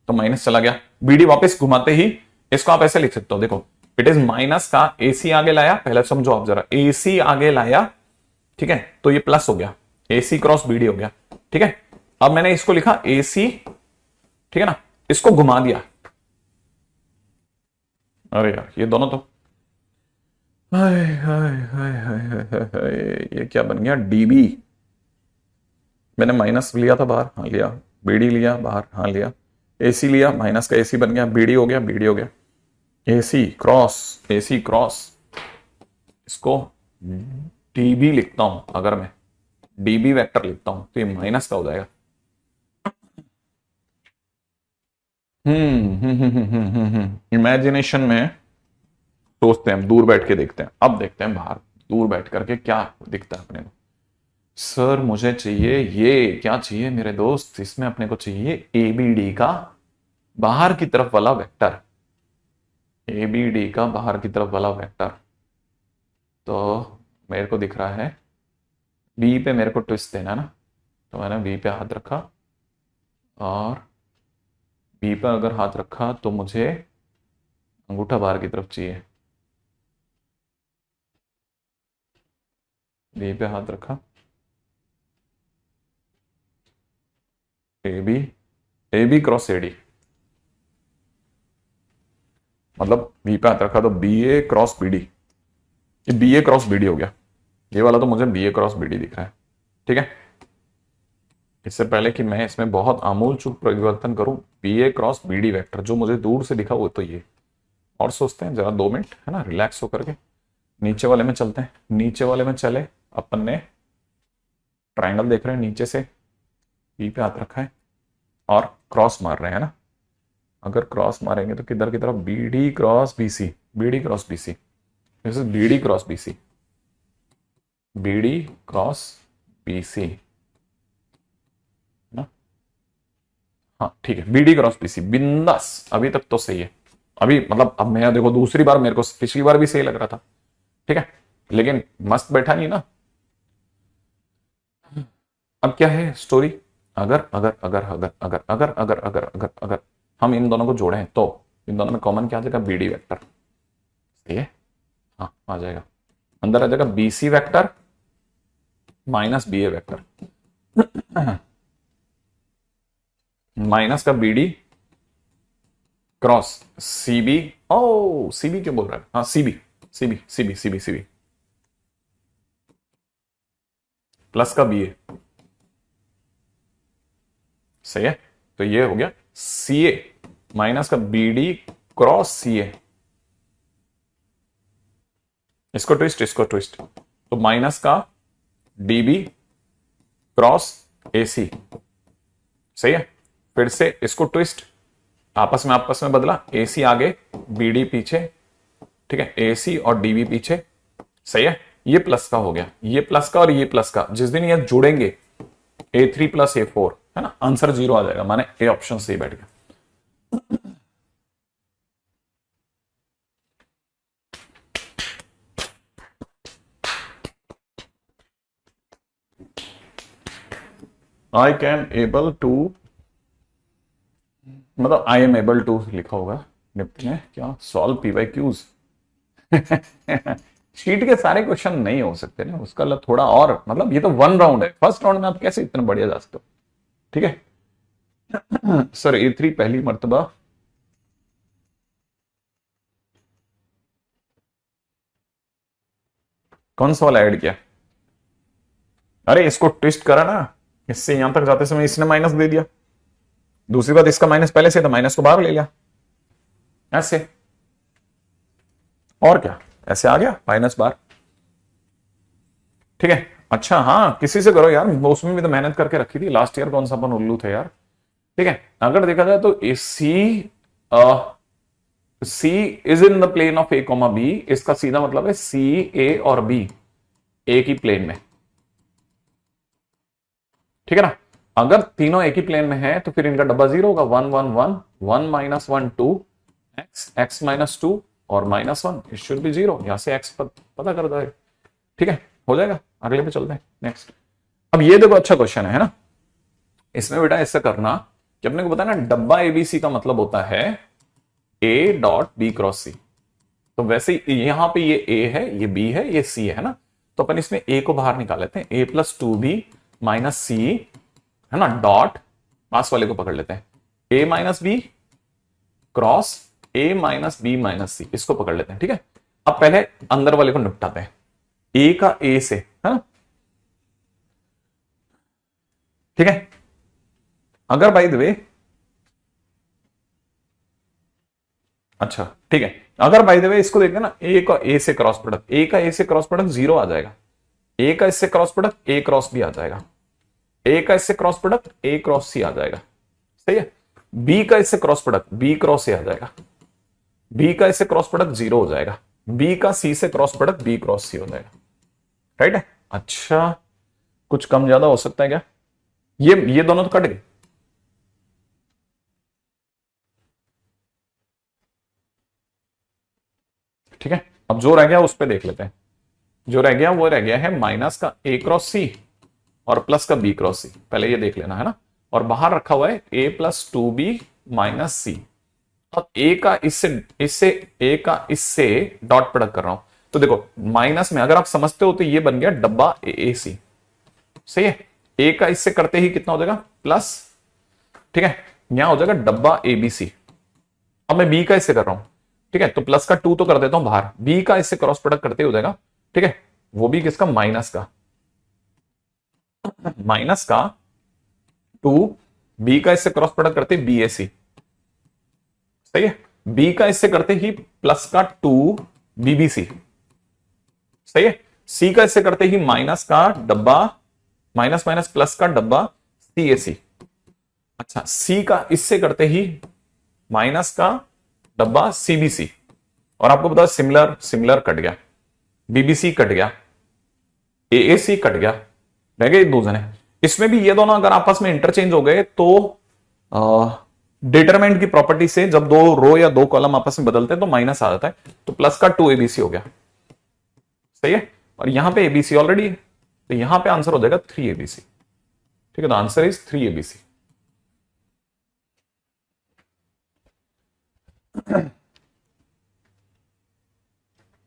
तो माइनस चला गया, बीडी वापस घुमाते ही इसको आप ऐसे लिख सकते हो, देखो इट इज माइनस का एसी आगे लाया, पहले समझो आप जरा, एसी आगे लाया, ठीक है, तो ये प्लस हो गया, एसी क्रॉस बीडी हो गया, ठीक है। अब मैंने इसको लिखा एसी, ठीक है ना, इसको घुमा दिया, अरे यार ये दोनों तो, हाय हाय हाय हाय हाय हाय, ये क्या बन गया, डीबी, मैंने माइनस लिया था बाहर, हाँ लिया, बीडी लिया बाहर, हाँ लिया, एसी लिया, माइनस का एसी बन गया, बीडी हो गया, बीडी हो गया, एसी क्रॉस, इसको डीबी लिखता हूं, अगर मैं डीबी वेक्टर लिखता हूं तो ये माइनस का हो जाएगा। इमेजिनेशन में सोचते हैं, दूर बैठ के देखते हैं, अब देखते हैं बाहर दूर बैठ करके क्या दिखता है अपने को। सर मुझे चाहिए ये, क्या चाहिए मेरे दोस्त, इसमें अपने को चाहिए एबीडी का बाहर की तरफ वाला वेक्टर, एबीडी का बाहर की तरफ वाला वेक्टर। तो मेरे को दिख रहा है बी पे मेरे को ट्विस्ट देना है ना, तो मैंने बी पे हाथ रखा, और बी पे अगर हाथ रखा तो मुझे अंगूठा बाहर की तरफ चाहिए, बी पे हाथ रखा, ए बी क्रॉस एडी, मतलब बी पे हाथ रखा तो B a cross b D, ये B a cross b D हो गया, ये वाला तो मुझे B a cross b D दिख रहा है, ठीक है। इससे पहले कि मैं इसमें बहुत आमूल चूक परिवर्तन करूं, B a cross b D vector जो मुझे दूर से दिखा वो तो ये, और सोचते हैं जरा 2 मिनट, है ना, रिलैक्स होकर के नीचे वाले में चलते हैं। नीचे वाले में चले, अपन ने ट्राइंगल देख रहे हैं नीचे से, बी पे हाथ रखा है और क्रॉस मार रहे हैं ना। अगर क्रॉस मारेंगे तो किधर की तरफ, B D cross B C, B D cross B C, this is B D cross B C, B D cross B C ना। हाँ ठीक है, बी डी क्रॉस बी सी, बिंदास, अभी तक तो सही है। अभी मतलब अब मैं देखो दूसरी बार, मेरे को पिछली बार भी सही लग रहा था, ठीक है, लेकिन मस्त बैठा नहीं ना। अब क्या है स्टोरी, अगर अगर अगर अगर अगर अगर अगर अगर अगर अगर हम इन दोनों को जोड़ें तो इन दोनों में कॉमन क्या आ जाएगा, बी डी वैक्टर, सही है, हाँ आ जाएगा, अंदर आ जाएगा b c vector minus b a vector minus का b D cross c b, ओ सी बी क्यों बोल रहा है, हाँ सी बी सी बी सी बी सी बी सी बी प्लस का बी ए, सही है। तो ये हो गया सी ए माइनस का b D cross c a, इसको ट्विस्ट इसको ट्विस्ट, तो माइनस का d b cross a c, सही है। फिर से इसको ट्विस्ट, आपस में बदला, ए सी आगे बी डी पीछे, ठीक है, ए सी और डी बी पीछे, सही है। ये प्लस का हो गया, ये प्लस का और ये प्लस का, जिस दिन ये जुड़ेंगे A3 प्लस A4 है ना, आंसर 0 आ जाएगा, माने ए ऑप्शन सही बैठ गया। आई कैन एबल टू, मतलब आई एम एबल टू लिखा होगा निफ्टी में, क्या सॉल्व पीवाईक्यूज शीट के सारे क्वेश्चन नहीं हो सकते ना, उसका थोड़ा और, मतलब ये तो वन राउंड है, फर्स्ट राउंड में आप कैसे इतना बढ़िया जा सकते हो, ठीक है। सर A3 पहली मर्तबा कौन सा वाला ऐड किया, अरे इसको ट्विस्ट करा ना, इससे यहां तक जाते समय इसने माइनस दे दिया, दूसरी बात इसका माइनस पहले से था, माइनस को बाहर ले लिया ऐसे, और क्या, ऐसे आ गया माइनस बार, ठीक है। अच्छा हाँ किसी से करो यार, उसमें भी तो मेहनत करके रखी थी लास्ट ईयर, कौन सा अपन उल्लू थे यार, ठीक है। अगर देखा जाए तो c is in the plane of a comma b, इसका सीधा मतलब है सी ए और बी एक ही प्लेन में, ठीक है ना। अगर तीनों एक ही प्लेन में है तो फिर इनका डब्बा 0 होगा, 1 1 1 1 माइनस 1 2 एक्स एक्स माइनस 2 और माइनस 1, इट शुड बी 0, यहां से एक्स पता कर दो, ठीक है, हो जाएगा। अगले पे चलते हैं नेक्स्ट। अब ये देखो अच्छा क्वेश्चन है ना, इसमें बेटा ऐसा करना कि अपने को पता है ना, डब्बा एबीसी का मतलब होता है ए डॉट बी क्रॉस सी, तो वैसे यहां पे ये ए है, ये बी है, ये सी है ना, तो अपन इसमें ए को बाहर निकाल लेते हैं, ए प्लस 2b माइनस सी है ना, डॉट पास वाले को पकड़ लेते हैं, a minus b cross a minus b minus c, इसको पकड़ लेते हैं, ठीक है। अब पहले अंदर वाले को निपटाते हैं, ए का ए से, है ना, ठीक है। अगर बाय द वे, अच्छा ठीक है, अगर बाय द वे इसको देखें ना, ए का ए से क्रॉस प्रोडक्ट, ए का ए से क्रॉस प्रोडक्ट 0 आ जाएगा, ए का इससे cross product a cross b आ जाएगा, ए का इससे cross product a cross c आ जाएगा, सही है। बी का इससे cross product b cross a आ जाएगा, बी का इससे क्रॉस प्रोडक्ट 0 हो जाएगा, बी का सी से क्रॉस प्रोडक्ट बी क्रॉस सी हो जाएगा, राइट है। अच्छा कुछ कम ज्यादा हो सकता है क्या, ये दोनों तो कट गए, ठीक है। अब जो रह गया उस पर देख लेते हैं, जो रह गया वो रह गया है माइनस का ए क्रॉस सी और प्लस का बी क्रॉस सी, पहले ये देख लेना है ना, और बाहर रखा हुआ है ए प्लस 2b माइनस सी। अब ए का इससे ए का इससे डॉट प्रोडक्ट कर रहा हूं, तो देखो माइनस में अगर आप समझते हो तो ये बन गया डब्बा ए सी, सही है। ए का इससे करते ही कितना हो जाएगा प्लस, ठीक है, यहां हो जाएगा डब्बा ए बी सी। अब मैं बी का इससे कर रहा हूं, ठीक है, तो प्लस का 2 तो कर देता हूं बाहर, बी का इससे क्रॉस प्रोडक्ट करते हो जाएगा, ठीक है, वो भी किसका, माइनस का, माइनस का 2 बी का इससे क्रॉस प्रोडक्ट करते बी ए सी, सही है। बी का इससे करते ही प्लस का 2 बीबीसी, सही है। सी का इससे करते ही माइनस का डब्बा, माइनस माइनस प्लस का डब्बा सी ए सी, अच्छा, सी का इससे करते ही माइनस का डब्बा सीबीसी, और आपको पता सिमिलर सिमिलर कट गया, बीबीसी कट गया, एएसी कट गया, रह गए दो जने। इसमें भी ये दोनों अगर आपस में इंटरचेंज हो गए तो डिटरमिनेंट की प्रॉपर्टी से जब दो रो या दो कॉलम आपस में बदलते हैं तो माइनस आ जाता है, तो प्लस का 2abc हो गया। सही है, और यहां पे एबीसी ऑलरेडी है, तो यहां पे आंसर हो जाएगा 3abc। ठीक है, तो आंसर इज 3abc।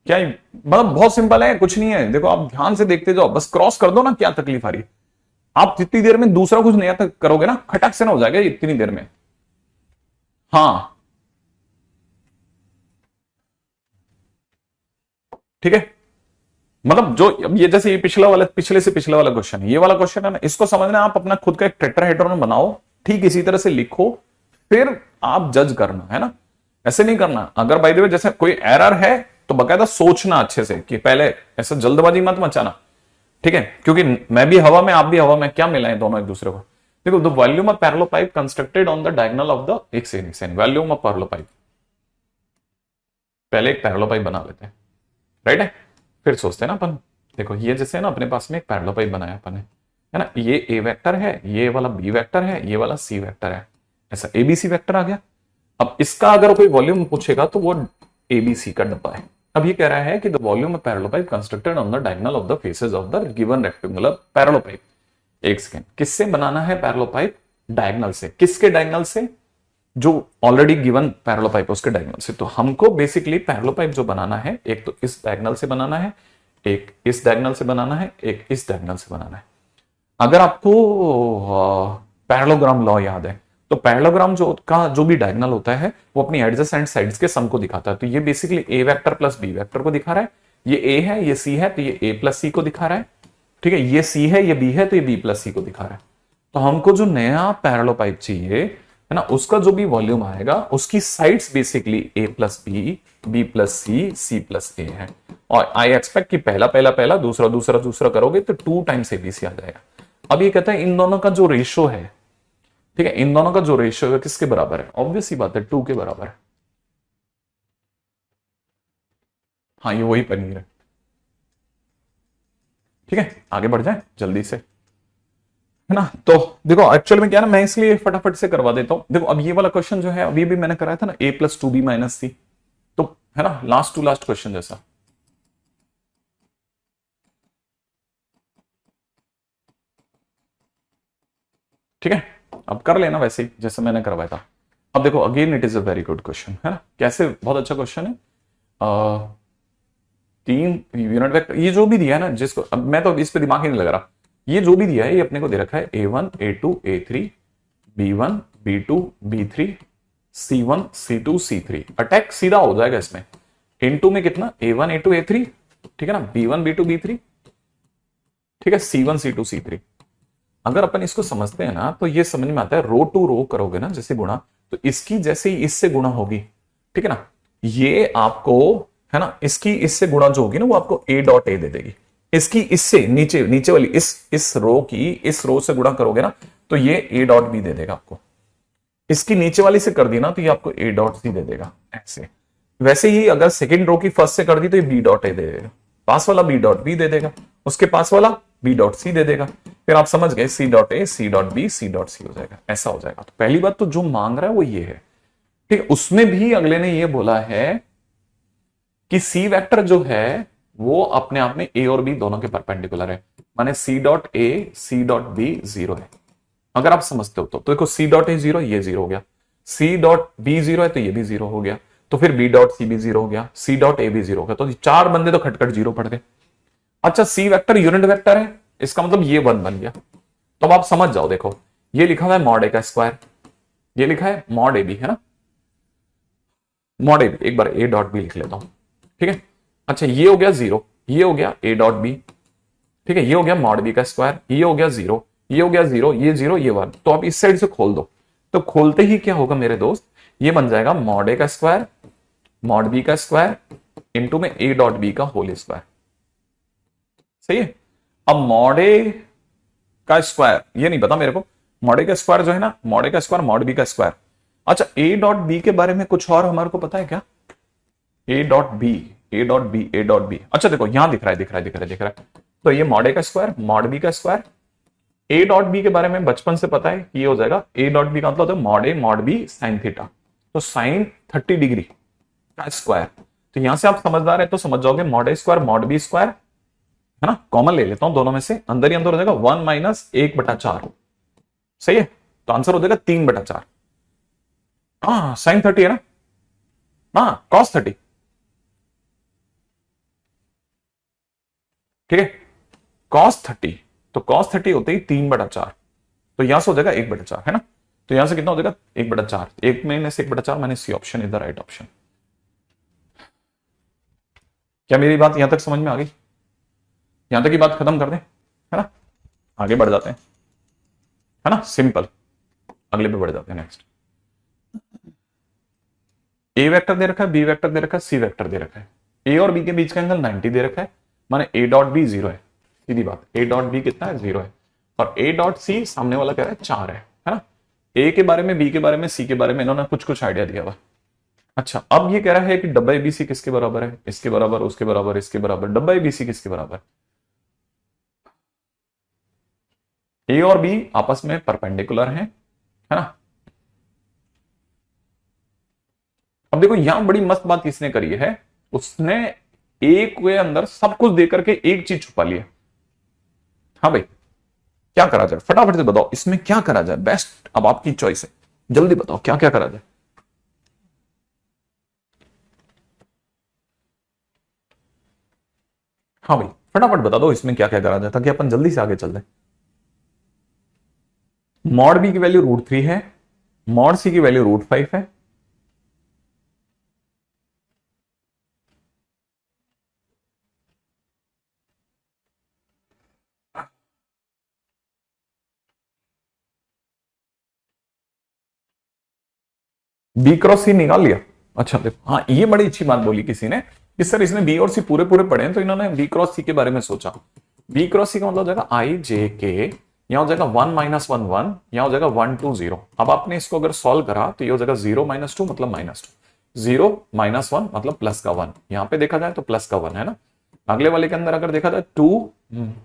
क्या मतलब बहुत सिंपल है, कुछ नहीं है। देखो आप ध्यान से देखते जाओ, बस क्रॉस कर दो ना, क्या तकलीफ आ रही है। आप जितनी देर में दूसरा कुछ नया तक करोगे ना, खटक से ना हो जाएगा इतनी देर में। हाँ ठीक है, मतलब जो अब ये जैसे ये पिछला वाला, पिछले से पिछला वाला क्वेश्चन है, ये वाला क्वेश्चन है ना, इसको समझना, आप अपना खुद का एक टेट्राहेड्रॉन बनाओ, ठीक इसी तरह से लिखो, फिर आप जज करना है ना। ऐसे नहीं करना, अगर बाय द वे जैसे कोई एरर है तो बकायदा सोचना अच्छे से, कि पहले ऐसा जल्दबाजी मत मचाना, ठीक है, क्योंकि मैं भी हवा में आप भी हवा में, क्या मिला है दोनों एक दूसरे को। देखो, the volume of parallel pipe constructed on the diagonal of the, एक second, volume of parallel pipe, पहले एक पैरेलल पाइप बना लेते हैं, राइट है, फिर सोचते हैं ना अपन। देखो ये जैसे है ना, अपने पास में एक पैरेलल पाइप बनाया अपन ने, है ना, ये ए वेक्टर है, ये वाला बी वेक्टर है, ये वाला सी वेक्टर है, ऐसा एबीसी वेक्टर आ गया। अब इसका अगर कोई वॉल्यूम पूछेगा तो वो एबीसी का डब्बा है। अब ये कह रहा है कि the volume of parallel pipe constructed on the diagonal of the faces of the given rectangular parallel pipe. एक सेकंड, किससे बनाना है पैरेलल पाइप? डायगोनल से। किसके डायगोनल से? जो ऑलरेडी गिवन पैरेलल पाइप उसके डायगोनल से। तो हमको बेसिकली पैरेलल पाइप जो बनाना है, एक तो इस डायगोनल से बनाना है, एक इस डायगोनल से बनाना है, एक इस डायगोनल से बनाना है। अगर आपको पैरेललोग्राम लॉ याद है, तो पैरेललोग्राम जो भी डायगोनल होता है वो अपनी एडजेसेंट साइड्स के सम को दिखाता है। तो ये बेसिकली ए वेक्टर प्लस बी वेक्टर को दिखा रहा है। ये ए है, ये सी है, तो ये ए प्लस सी को दिखा रहा है। ठीक है, ये सी है, ये बी है, तो ये बी प्लस सी को दिखा रहा है। तो हमको जो नया पैरेलल पाइप चाहिए है ना, उसका जो भी वॉल्यूम आएगा उसकी sides basically a plus B plus c plus a है। और आई एक्सपेक्ट कि पहला पहला पहला, दूसरा दूसरा दूसरा करोगे तो 2 टाइम्स एबीसी आ जाएगा। अब ये कहता है इन दोनों का जो रेशो है, ठीक है, इन दोनों का जो रेशो है किसके बराबर है? ऑब्वियस सी बात है, 2 के बराबर है। हाँ, ये वही पनीर है। ठीक है, आगे बढ़ जाए जल्दी से, है ना। तो देखो एक्चुअल में क्या है ना, मैं इसलिए फटाफट से करवा देता हूं। देखो अब ये वाला क्वेश्चन जो है अभी भी मैंने कराया था ना, a प्लस 2b माइनस सी, तो है ना, लास्ट टू लास्ट क्वेश्चन जैसा। ठीक है, अब कर लेना वैसे ही जैसे मैंने करवाया था। अब देखो again it is a very good question, है ना, कैसे, बहुत अच्छा क्वेश्चन है। तीन यूनिट वेक्टर ये जो भी दिया है ना, जिसको अब मैं तो इस पे दिमाग ही नहीं लगा रहा, ये जो भी दिया है ये अपने को दे रखा है a1 a2 a3 b1 b2 b3 c1 c2 c3। Attack सीधा हो जाएगा इसमें, इनटू में कितना, a1 a2 a3, ठीक है ना, b1 b2 b3, ठीक है, c1 c2 c3। अगर अपन इसको समझते हैं ना तो ये समझ में आता है, रो टू रो करोगे ना जैसे गुणा, तो इसकी जैसे ही इससे गुणा होगी, ठीक है ना, ये आपको, है ना, इसकी इससे गुणा जो होगी ना वो आपको a डॉट ए दे देगी। इसकी इससे नीचे नीचे वाली इस रो की इस रो से गुणा करोगे ना तो ये a डॉट बी दे देगा आपको। इसकी नीचे वाली से कर दी ना तो ये आपको a डॉट सी दे देगा ऐसे। वैसे ही अगर सेकंड रो की फर्स्ट से कर दी तो ये बी डॉट ए दे देगा, पास वाला बी डॉट बी दे देगा, उसके पास वाला बी डॉट सी दे देगा। फिर आप समझ गए, सी डॉट ए सी dot B C dot c हो जाएगा, ऐसा हो जाएगा। तो पहली बात तो जो मांग रहा है वो ये है, ठीक है। उसमें भी अगले ने ये बोला है कि सी वेक्टर जो है वो अपने आप में ए और बी दोनों के परपेंडिकुलर है, माने सी डॉट ए सी डॉट बी जीरो है। अगर आप समझते हो तो देखो, सी डॉट ए जीरो, ये जीरो हो गया, सी डॉट बी जीरो है तो ये भी जीरो हो गया, तो फिर बी डॉट सी भी जीरो हो गया, सी डॉट ए भी जीरो हो गया, तो चार बंदे तो खटखट जीरो पड़ गए। अच्छा, सी वेक्टर यूनिट वेक्टर है, इसका मतलब ये वन बन गया। तो अब आप समझ जाओ, देखो ये लिखा हुआ है मॉड ए का स्क्वायर, ये लिखा है मॉड ए बी, है ना, मॉड ए बी। एक बार ए डॉट बी लिख लेता हूं, ठीक है। अच्छा, ये हो गया जीरो, ये हो गया ए डॉट बी, ठीक है, ये हो गया मॉड बी का स्क्वायर, ये हो गया जीरो, ये हो गया जीरो, ये जीरो, ये वन। तो आप इस साइड से खोल दो, तो खोलते ही क्या होगा मेरे दोस्त, ये बन जाएगा मॉड ए का स्क्वायर मॉड बी का स्क्वायर इंटू में ए डॉट बी का होल स्क्वायर। सही है। अब मॉड ए का स्क्वायर ये नहीं पता मेरे को, मॉड ए का स्क्वायर जो है ना, मॉड ए का स्क्वायर मॉड बी का स्क्वायर। अच्छा ए डॉट बी के बारे में कुछ और हमारे को पता है क्या? A dot B, A dot B, A dot b, अच्छा देखो यहां दिख रहा है, दिख रहा है, दिख रहा है, दिख रहा है। तो ये मॉड ए का स्क्वायर मॉड बी का स्क्वायर। ए डॉट बी के बारे में बचपन से पता है कि ये हो जाएगा ए डॉट बी का मतलब होता है mod A mod B sine theta. तो साइन 30 डिग्री का स्क्वायर। तो यहां से आप समझदार है तो समझ जाओगे मॉड ए स्क्वायर मॉड बी स्क्वायर, है ना, कॉमन ले लेता हूं दोनों में से, अंदर ही अंदर हो जाएगा 1 माइनस 1/4। सही है, तो आंसर हो जाएगा 3/4। हाँ साइन 30 है ना, हाँ कॉस 30, ठीक है, कॉस 30। तो कॉस 30 होते ही 3/4, तो यहां से हो जाएगा 1/4, है ना। तो यहां से कितना हो जाएगा 1/4, 1 में से 1/4 मैंने c option is the right option. क्या मेरी बात यहां तक समझ में आ गई? यहां तक की बात खत्म कर दें, है ना, आगे बढ़ जाते हैं, है ना, सिंपल, अगले पे बढ़ जाते हैं। नेक्स्ट, ए वेक्टर दे रखा है, बी वेक्टर दे रखा है, सी वेक्टर दे रखा है। ए और बी के बीच का एंगल 90 दे रखा है, माने ए डॉट बी 0 है, सीधी बात, ए डॉट बी कितना है 0 है, और ए डॉट सी सामने वाला कह रहा है 4 है ना। ए के बारे में, बी के बारे में, सी के बारे में इन्होंने कुछ कुछ आइडिया दिया हुआ। अच्छा अब ये कह रहा है कि डब्बा एबीसी किसके बराबर है, इसके बराबर, उसके बराबर, इसके बराबर, डब्बा एबीसी किसके बराबर? ए और बी आपस में परपेंडिकुलर हैं, है ना। अब देखो यहां बड़ी मस्त बात किसने करी है, उसने एक के अंदर सब कुछ देकर के एक चीज छुपा लिया। हाँ भाई, क्या करा जाए फटाफट से बताओ, इसमें क्या करा जाए बेस्ट, अब आपकी चॉइस है, जल्दी बताओ क्या क्या करा जाए। हाँ भाई फटाफट बता दो इसमें क्या क्या करा जाए ताकि अपन जल्दी से आगे चल जाए। मॉड बी की वैल्यू √3 है, मॉड सी की वैल्यू √5 है। बी क्रॉस सी निकाल लिया, अच्छा देखो, हाँ ये बड़ी अच्छी बात बोली किसी ने कि सर इसने बी और सी पूरे पूरे पढ़े हैं तो इन्होंने बी क्रॉस सी के बारे में सोचा। बी क्रॉस सी का मतलब हो जाएगा आई जे के, यहां हो जाएगा 1 - 1 1, यहां हो जाएगा 1 2 0। अब आपने इसको अगर सॉल्व करा तो ये हो जाएगा 0 - 2 मतलब -2, 0 - 1 मतलब प्लस का 1, यहां पे देखा जाए तो प्लस का 1 है ना। अगले वाले के अंदर अगर देखा जाए 2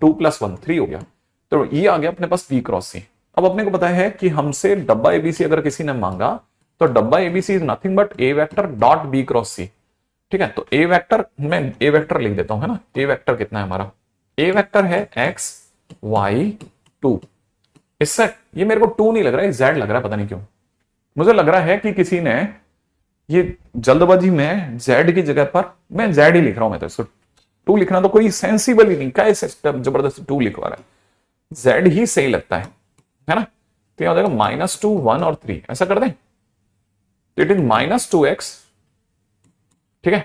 2 + 1 3 हो गया, तो ये आ गया अपने पास बी क्रॉस सी। अब अपने को पता है कि हमसे डब्बा एबीसी अगर किसी ने मांगा तो डब्बा abc is nothing but a vector dot b cross c, ठीक है। तो ए वेक्टर, मैं ए वेक्टर लिख देता हूं, है ना। ए वेक्टर कितना है हमारा, ए वेक्टर है x y 2। इससे ये मेरे को 2 नहीं लग रहा है, z लग रहा है, पता नहीं क्यों मुझे लग रहा है कि किसी ने ये जल्दबाजी में z की जगह पर, मैं z ही लिख रहा हूं, मैं तो इसको 2 लिखना तो कोई सेंसिबल ही नहीं, कैसे जबरदस्ती 2 लिखवा रहा है, z ही सही लगता है ना। तो यहां हो जाएगा -2 1 और 3, ऐसा कर दें तो इट इज -2x, ठीक है,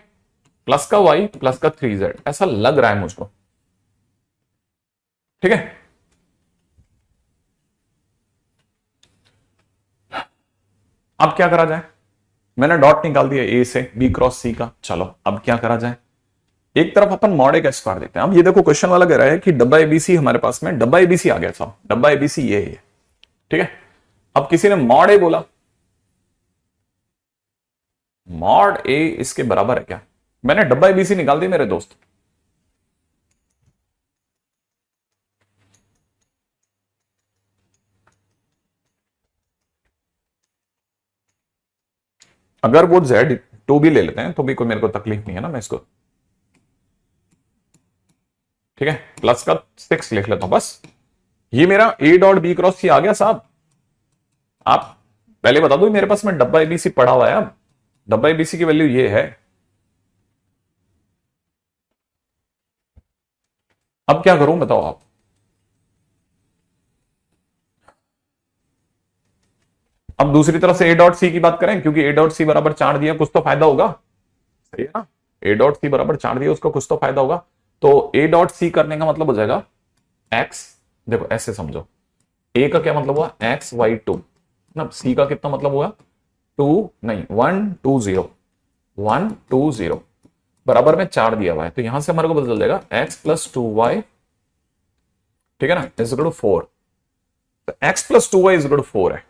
प्लस का y प्लस का 3z, ऐसा लग रहा है मुझको, ठीक है। अब क्या करा जाए, मैंने डॉट निकाल दिया ए से बी क्रॉस सी का, चलो अब क्या करा जाए। एक तरफ अपन मॉड ए का स्क्वायर देखते हैं। अब ये देखो क्वेश्चन वाला कह रहा है कि डब्बा एबीसी हमारे पास में, डब्बा एबीसी आ गया साहब, डब्बा एबीसी ये है, ठीक है। अब किसी ने मॉड ए बोला, मॉड ए इसके बराबर है क्या, मैंने डब्बा एबीसी निकाल दी मेरे दोस्त। अगर वो Z2 भी ले लेते हैं तो भी कोई मेरे को तकलीफ नहीं है ना, मैं इसको, ठीक है, प्लस का 6 लिख लेता हूं बस। ये मेरा ए डॉट बी क्रॉस सी आ गया साहब। आप पहले बता दो मेरे पास में डब्बा एबीसी पड़ा हुआ है, अब डब्बा एबीसी की वैल्यू ये है। अब क्या करूं बताओ आप, अब दूसरी तरफ से ए डॉट सी की बात करें, क्योंकि ए डॉट सी बराबर 4 दिया, कुछ तो फायदा होगा, सही है ना। ए डॉट सी बराबर 4 दिया, उसका कुछ तो फायदा होगा। तो ए डॉट सी करने का मतलब हो जाएगा एक्स, देखो ऐसे समझो, ए का क्या मतलब हुआ XY2 ना, सी का कितना मतलब हुआ 2 नहीं 1 2 0, 1 2 0 बराबर में 4 दिया हुआ है, तो यहां से हमारे को पता चल जाएगा x + 2y, ठीक है ना, इज इक्वल टू 4। तो x plus 2y is equal to 4 है।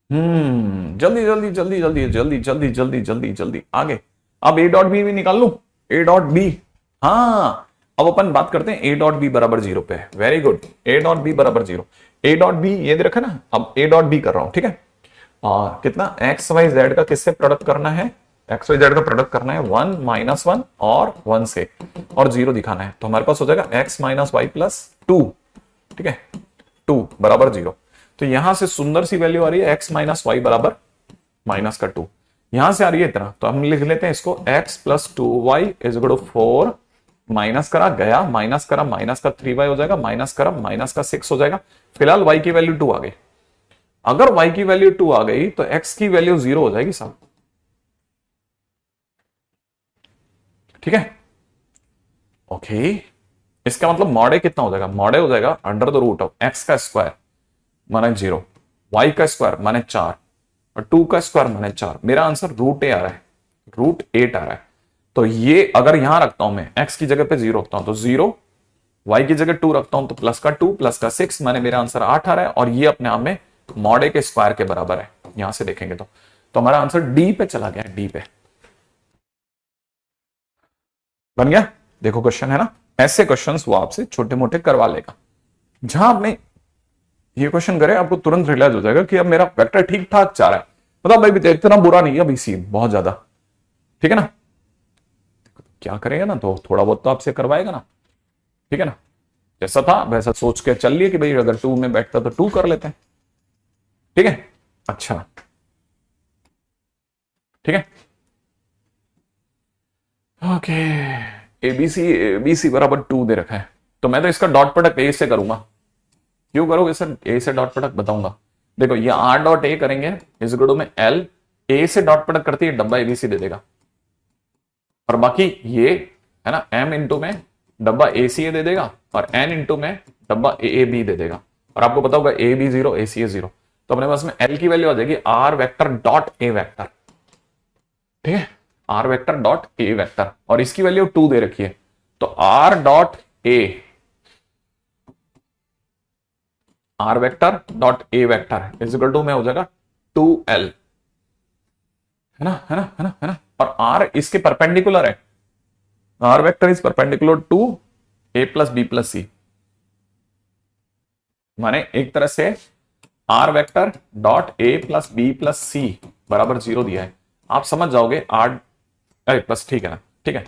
जल्दी जल्दी जल्दी जल्दी जल्दी जल्दी जल्दी जल्दी जल्दी आगे। अब ए डॉट बी भी निकाल लू, ए डॉट बी। हाँ, अब अपन बात करते हैं ए डॉट बी बराबर 0 पे। Very good, a dot b बराबर 0। ए डॉट बी ये दे रखा ना, अब ए डॉट बी कर रहा हूं, ठीक है। और कितना एक्स वाई जेड का किससे प्रोडक्ट करना है, एक्स वाई जेड का प्रोडक्ट करना है 1 माइनस 1 और 1 से, और 0 दिखाना है। तो हमारे पास हो जाएगा एक्स माइनस वाई प्लस 2, ठीक है, 2 बराबर 0। तो यहां से सुंदर सी वैल्यू आ रही है एक्स माइनस वाई बराबर माइनस का 2, यहां से आ रही है इतना। तो हम लिख लेते हैं इसको x plus 2y is equal to 4, minus करा गया, माइनस करा माइनस का 3y हो जाएगा, माइनस करा माइनस का 6 हो जाएगा। फिलहाल y की वैल्यू 2 आ गई। अगर y की वैल्यू 2 आ गई तो x की वैल्यू 0 हो जाएगी साहब, ठीक है। ओके, इसका मतलब मॉडे कितना हो जाएगा, मॉडे हो जाएगा under the root of x का स्क्वायर माने 0, y का स्क्वायर माने 4 और 2 का स्क्वायर माने 4। मेरा आंसर रूट ए आ रहा है, रूट 8 आ रहा है। तो ये अगर यहां रखता हूं मैं, x की जगह पे 0 रखता हूं तो 0, y की जगह 2 रखता हूं तो प्लस का 2 प्लस का 6, माने मेरा आंसर 8 आ रहा है। और ये अपने आप में मॉडे के स्क्वायर के बराबर है, यहां से देखेंगे तो हमारा आंसर डी पे चला गया, डी पे बन गया। देखो क्वेश्चन है ना, ऐसे क्वेश्चंस वो आपसे छोटे मोटे करवा लेगा। जहां आपने ये क्वेश्चन करे आपको तुरंत रियलाइज हो जाएगा कि अब मेरा वेक्टर ठीक ठाक जा रहा है, मतलब भाई इतना बुरा नहीं है अभी सी बहुत ज्यादा, ठीक है ना। क्या करेगा ना, तो थोड़ा बहुत तो आपसे करवाएगा ना, ठीक है ना। जैसा था वैसा सोच के चल लिए कि भाई अगर 2 में बैठता तो 2 कर लेते हैं, ठीक है। अच्छा, ठीक है, ओके। एबीसी बराबर 2 दे रखा है, तो मैं तो इसका डॉट प्रोडक्ट ए से करूंगा। क्यों करोगे सर, ए से डॉट प्रोडक्ट बताऊंगा। देखो ये आर डॉट ए करेंगे इस गुडो में एल, ए से डॉट प्रोडक्ट करती है डब्बा एबीसी दे देगा, और बाकी ये है ना एम इंटू में डब्बा ए सी ए दे देगा, और एन इंटू में डब्बा ए बी दे देगा। और आपको पता होगा ए बी 0 ए सी ए 0, तो अपने पास में एल की वैल्यू आ जाएगी R vector dot A vector, ठीक है, are vector dot A vector, और इसकी वैल्यू 2 दे रखी है। तो R dot A, R vector dot A vector is equal to में हो जाएगा 2l, है ना, है ना, है ना, है ना। और आर इसके परपेंडिकुलर है, are vector is perpendicular to a plus B plus c, माने एक तरह से r vector dot a plus B plus c बराबर 0 दिया है। आप समझ जाओगे आर प्लस, ठीक है ना, ठीक है।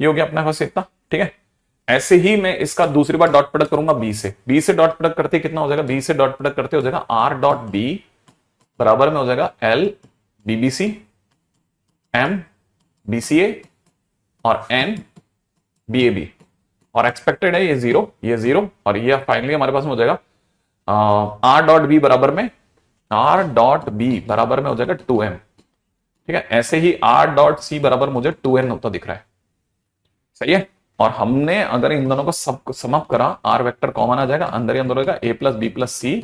ये हो गया अपने पास इतना, ठीक है। ऐसे ही मैं इसका दूसरी बार डॉट प्रोडक्ट करूंगा बी से, बी से डॉट प्रोडक्ट करते कितना हो जाएगा, बी से डॉट प्रोडक्ट करते हो जाएगा आर डॉट बी बराबर में हो जाएगा एल बीबीसी एम बीसीए और एन बीएबी, और एक्सपेक्टेड है ये 0 ये 0, और ये फाइनली हमारे पास में हो जाएगा आर डॉट बी बराबर में, आर डॉट बी बराबर में हो जाएगा 2m, ठीक है। ऐसे ही आर डॉट सी बराबर मुझे 2n होता दिख रहा है, सही है। और हमने अगर इन दोनों को सब समाप्त करा, आर वेक्टर कॉमन आ जाएगा, अंदर ही अंदर होगा A plus B plus C,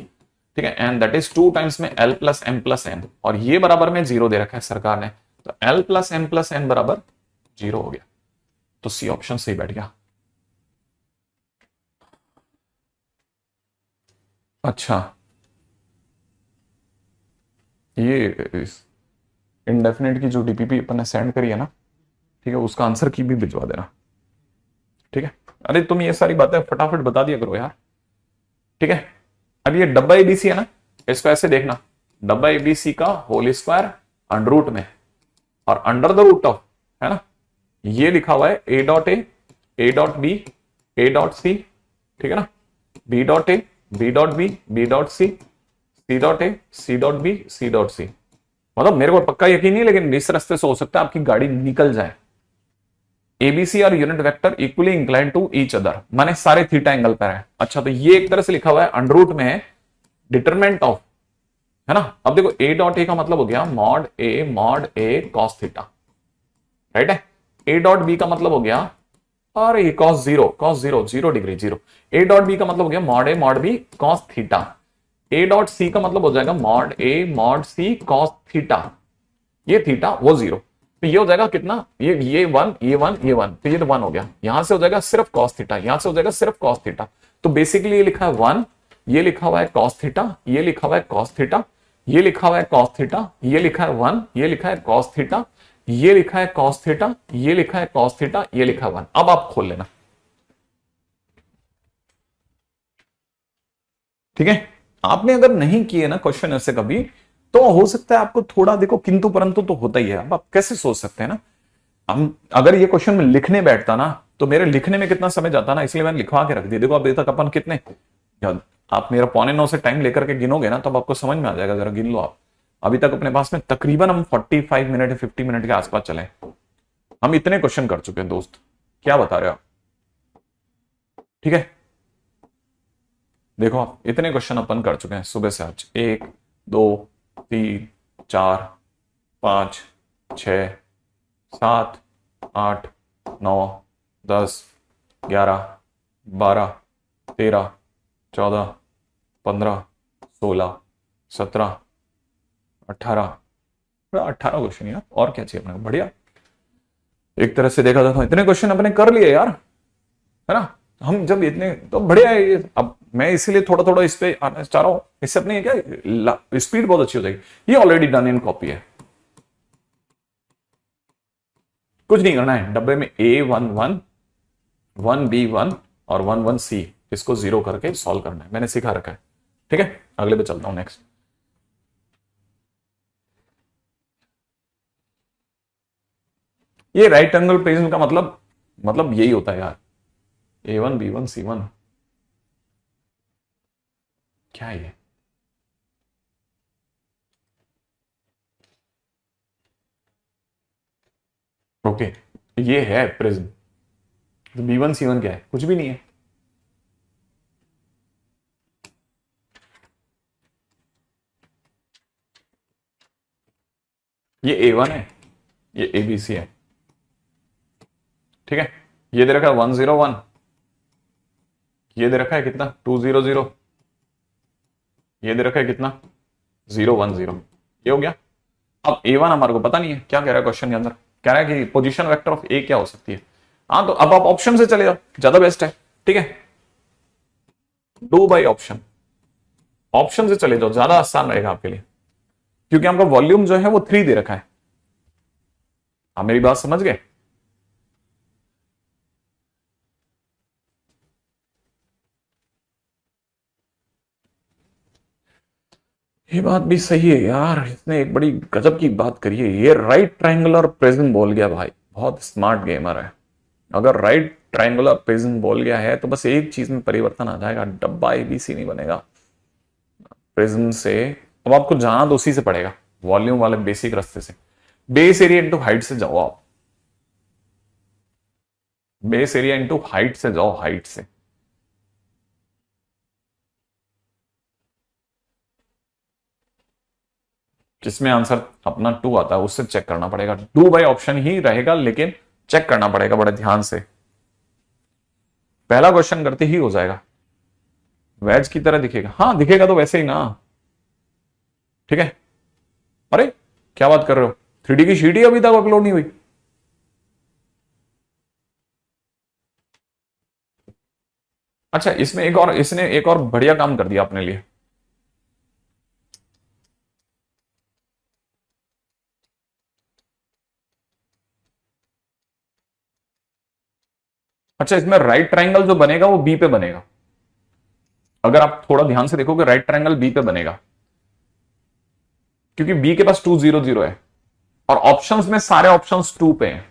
ठीक है, एंड दैट इज 2 टाइम्स में L plus M plus N, और ये बराबर में 0 दे रखा है सरकार ने, तो L plus M plus N बराबर 0 हो गया। तो सी ऑप्शन सही बैठ गया। अच्छा, ये इंडेफिनिट की जो डीपीपी अपन ने सेंड करी है ना, ठीक है, उसका आंसर की भी भिजवा देना, ठीक है। अरे तुम ये सारी बातें फटाफट बता दिया करो यार, ठीक है। अब ये डब्बा एबीसी है ना, इसको ऐसे देखना, डब्बा एबीसी का होल स्क्वायर अंडर रूट में और अंडर द रूट ऑफ, है ना, ये लिखा हुआ है A dot A dot B, A dot C, ठीक है ना, B dot A, B dot B, B dot C dot A, C dot B, C dot C. मतलब मेरे को पक्का यकीन नहीं, लेकिन इस रास्ते से हो सकता है आपकी गाड़ी निकल जाए। एबीसी और unit vector equally incline to each other, माने सारे थीटा एंगल पर है। अच्छा, तो ये एक तरह से लिखा हुआ है अंडर रूट में है डिटरमिनेंट ऑफ, है ना। अब देखो ए डॉट ए का मतलब हो गया मॉड ए कॉस थीटा, राइट है। ए डॉट बी का मतलब हो गया और ये cos zero 0 degree 0। A dot B का मतलब हो गया mod B cos theta. A dot C का मतलब हो जाएगा मॉड सी कॉस थीटा, ये थीटा वो 0, तो ये हो जाएगा कितना, ये 1 ये 1 ये 1, तो ये तो 1 हो गया। यहां से हो जाएगा सिर्फ कॉस थीटा, यहां से हो जाएगा सिर्फ कॉस थीटा, तो बेसिकली ये लिखा है 1 ये लिखा हुआ है कॉस थीटा, ये लिखा हुआ है कॉस थीटा, ये लिखा हुआ है कॉस थीटा, ये लिखा है 1, ये लिखा है कॉस थीटा, ये लिखा है कॉस थीटा, ये लिखा है कॉस थीटा, ये लिखा है 1। अब आप खोल लेना, ठीक है। आपने अगर नहीं किए ना क्वेश्चन ऐसे कभी, तो हो सकता है आपको थोड़ा, देखो किंतु परंतु तो होता ही है। अब आप कैसे सोच सकते हैं ना, हम अगर ये क्वेश्चन में लिखने बैठता ना तो मेरे लिखने में कितना समय जाता ना, इसलिए मैंने लिखवा के रख दिया। देखो अभी तक अपन कितने, आप मेरा 8:45 से टाइम लेकर के गिनोगे ना तब आपको समझ में आ जाएगा, जरा गिन लो आप। अभी तक अपने पास में तकरीबन हम 45 मिनट या 50 मिनट के आसपास चले, हम इतने क्वेश्चन कर चुके हैं दोस्त, क्या बता रहे हो आप, ठीक है। देखो आप इतने क्वेश्चन अपन कर चुके हैं सुबह से आज, 1 2 3 4 5 6 7 8 9 10 11 12 13 14 15 16 17 18 क्वेश्चन यार, और क्या चाहिए अपने को, बढ़िया। एक तरह से देखा जाए तो इतने क्वेश्चन अपने कर लिए यार, है ना। हम जब इतने, तो बढ़िया है ये। अब मैं इसीलिए थोड़ा थोड़ा इस पे आना चाह रहा हूं, इससे अपनी क्या स्पीड बहुत अच्छी हो जाएगी। ये ऑलरेडी डन इन कॉपी है, कुछ नहीं करना है। डब्बे में A11 1B1 और 11C, इसको 0 करके सॉल्व करना है, मैंने सिखा रखा है, ठीक है। अगले पे चलता हूं, नेक्स्ट। ये राइट एंगल प्रिज्म का मतलब यही होता है यार, A1 B1 C1, क्या है ये, ओके ये है प्रिज्म। तो B1 C1 क्या है, कुछ भी नहीं है। ये A1 है, ये ABC है, ठीक है। ये दे रखा है 101, ये दे रखा है कितना 200, ये दे रखा है कितना 010, ये हो गया। अब A1 हमारे को पता नहीं है, क्या कह रहा है क्वेश्चन के अंदर, कह रहा है कि पोजीशन वेक्टर ऑफ ए क्या हो सकती है। हाँ तो अब आप ऑप्शन से चले जाओ, ज्यादा बेस्ट है, ठीक है। डू बाई ऑप्शन, ऑप्शन से चले जाओ, ज्यादा आसान रहेगा आपके लिए, क्योंकि आपका वॉल्यूम जो है वो 3 दे रखा है। आप मेरी बात समझ गए। ये बात भी सही है यार, इसने एक बड़ी गजब की बात करी है। ये राइट ट्रायंगुलर प्रिज्म बोल गया भाई, बहुत स्मार्ट गेमर है। अगर राइट ट्रायंगुलर प्रिज्म बोल गया है तो बस एक चीज में परिवर्तन आ जाएगा, डब्बा ABC नहीं बनेगा प्रिज्म से। अब आपको जाना तो उसी से पड़ेगा, वॉल्यूम वाले बेसिक रास्ते से। बेस एरिया इंटू हाइट से जाओ आप, बेस एरिया इंटू हाइट से जाओ, हाइट से। किसमें आंसर अपना 2 आता है उससे चेक करना पड़ेगा, डू बाई ऑप्शन ही रहेगा, लेकिन चेक करना पड़ेगा बड़े ध्यान से। पहला क्वेश्चन करते ही हो जाएगा, वेज की तरह दिखेगा, हाँ दिखेगा तो वैसे ही ना, ठीक है। अरे क्या बात कर रहे हो, 3D की शीट ही अभी तक अपलोड नहीं हुई। अच्छा इसमें एक और, इसने एक और बढ़िया काम कर दिया अपने लिए। अच्छा इसमें राइट ट्रायंगल जो बनेगा वो बी पे बनेगा, अगर आप थोड़ा ध्यान से देखोगे राइट ट्रायंगल बी पे बनेगा, क्योंकि बी के पास 200 है और ऑप्शंस में सारे ऑप्शंस 2 पे हैं,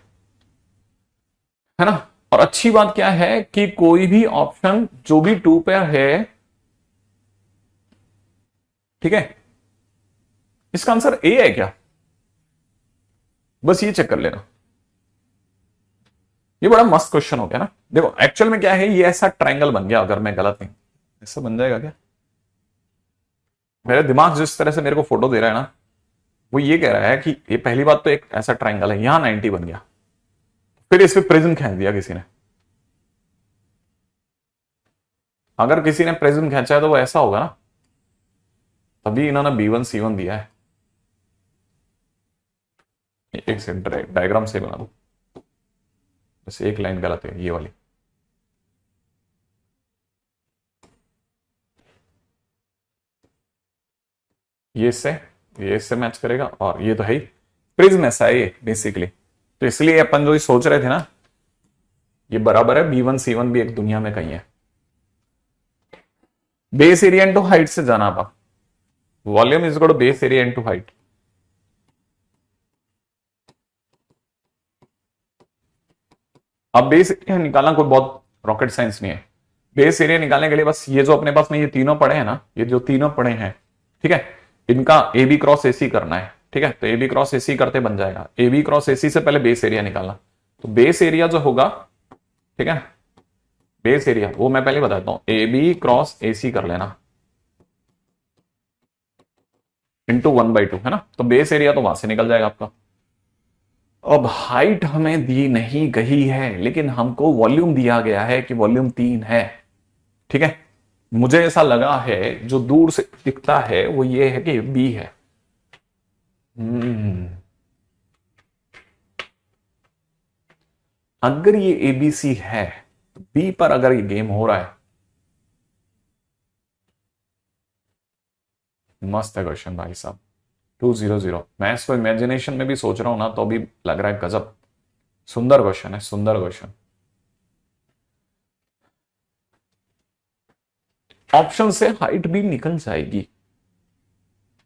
है ना। और अच्छी बात क्या है कि कोई भी ऑप्शन जो भी 2 पे है, ठीक है, इसका आंसर ए है क्या, बस ये चेक कर लेना। ये बड़ा मस्त क्वेश्चन हो गया ना। देखो एक्चुअल में क्या है, ये ऐसा ट्रायंगल बन गया, अगर मैं गलत नहीं, ऐसा बन जाएगा क्या, मेरा दिमाग जिस तरह से मेरे को फोटो दे रहा है ना, वो ये कह रहा है कि ये पहली बात तो एक ऐसा ट्रायंगल है, यहां 90 बन गया, फिर इस पे प्रिज्म खींच दिया किसी ने। अगर किसी ने प्रिज्म खींचा है तो वो ऐसा होगा ना, तभी इन्होंने B1 C1 दिया है। एक से डायग्राम से बना दो, बस एक लाइन गलत है ये वाली। ये इससे मैच करेगा, और ये तो है ही, प्रिज्म ऐसा है ये बेसिकली। तो इसलिए अपन जो सोच रहे थे ना, ये बराबर है B1 C1 भी एक दुनिया में कहीं है। बेस एरिया इंटू हाइट से जाना आप, volume is equal to base area into height. अब बेस एरिया निकालना कोई बहुत रॉकेट साइंस नहीं है। बेस एरिया निकालने के लिए बस ये जो अपने पास में ये तीनों पड़े हैं ना, ये जो तीनों पड़े हैं, ठीक है, इनका ए बी क्रॉस ए सी करना है। ठीक है, तो ए बी क्रॉस ए सी करते बन जाएगा। ए बी क्रॉस ए सी से पहले बेस एरिया निकालना, तो बेस एरिया जो होगा, ठीक है, बेस एरिया वो मैं पहले बताता हूं, ए बी क्रॉस ए सी कर लेना इंटू 1/2, है ना। तो बेस एरिया तो वहां से निकल जाएगा आपका। अब हाइट हमें दी नहीं गई है, लेकिन हमको वॉल्यूम दिया गया है कि वॉल्यूम 3 है। ठीक है, मुझे ऐसा लगा है जो दूर से दिखता है वो ये है कि बी है। अगर ये एबीसी है तो बी पर अगर ये गेम हो रहा है, मस्त है क्वेश्चन भाई साहब। 200, मैं इसको इमेजिनेशन में भी सोच रहा हूं ना तो अभी लग रहा है गजब सुंदर क्वेश्चन है, सुंदर क्वेश्चन। ऑप्शन से हाइट भी निकल जाएगी।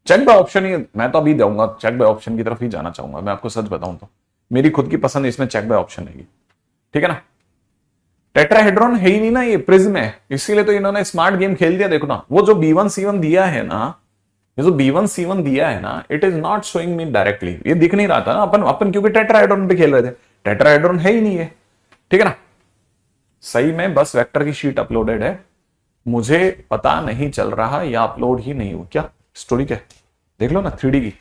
चेक बाय ऑप्शन ही मैं तो अभी जाऊंगा, चेक बाय ऑप्शन की तरफ ही जाना चाहूंगा। मैं आपको सच बताऊं तो मेरी खुद की पसंद इसमें चेक बाय ऑप्शन है, ठीक है ना। टेट्राहेड्रॉन है ही नहीं ना, ये प्रिज्म है, इसीलिए तो इन्होंने स्मार्ट गेम खेल दिया। देखो ना, वो जो B1 C1 दिया है ना, ये जो B1 C1 दिया है ना, it is not showing me directly, ये दिख नहीं रहा था ना। अपन अपन क्योंकि टेट्राहेड्रॉन पे खेल रहे थे, टेट्राहेड्रॉन है ही नहीं है, ठीक है ना। सही में बस वेक्टर की शीट अपलोडेड है, मुझे पता नहीं चल रहा या अपलोड ही नहीं हुआ क्या, स्टोरी क्या है देख लो ना, 3D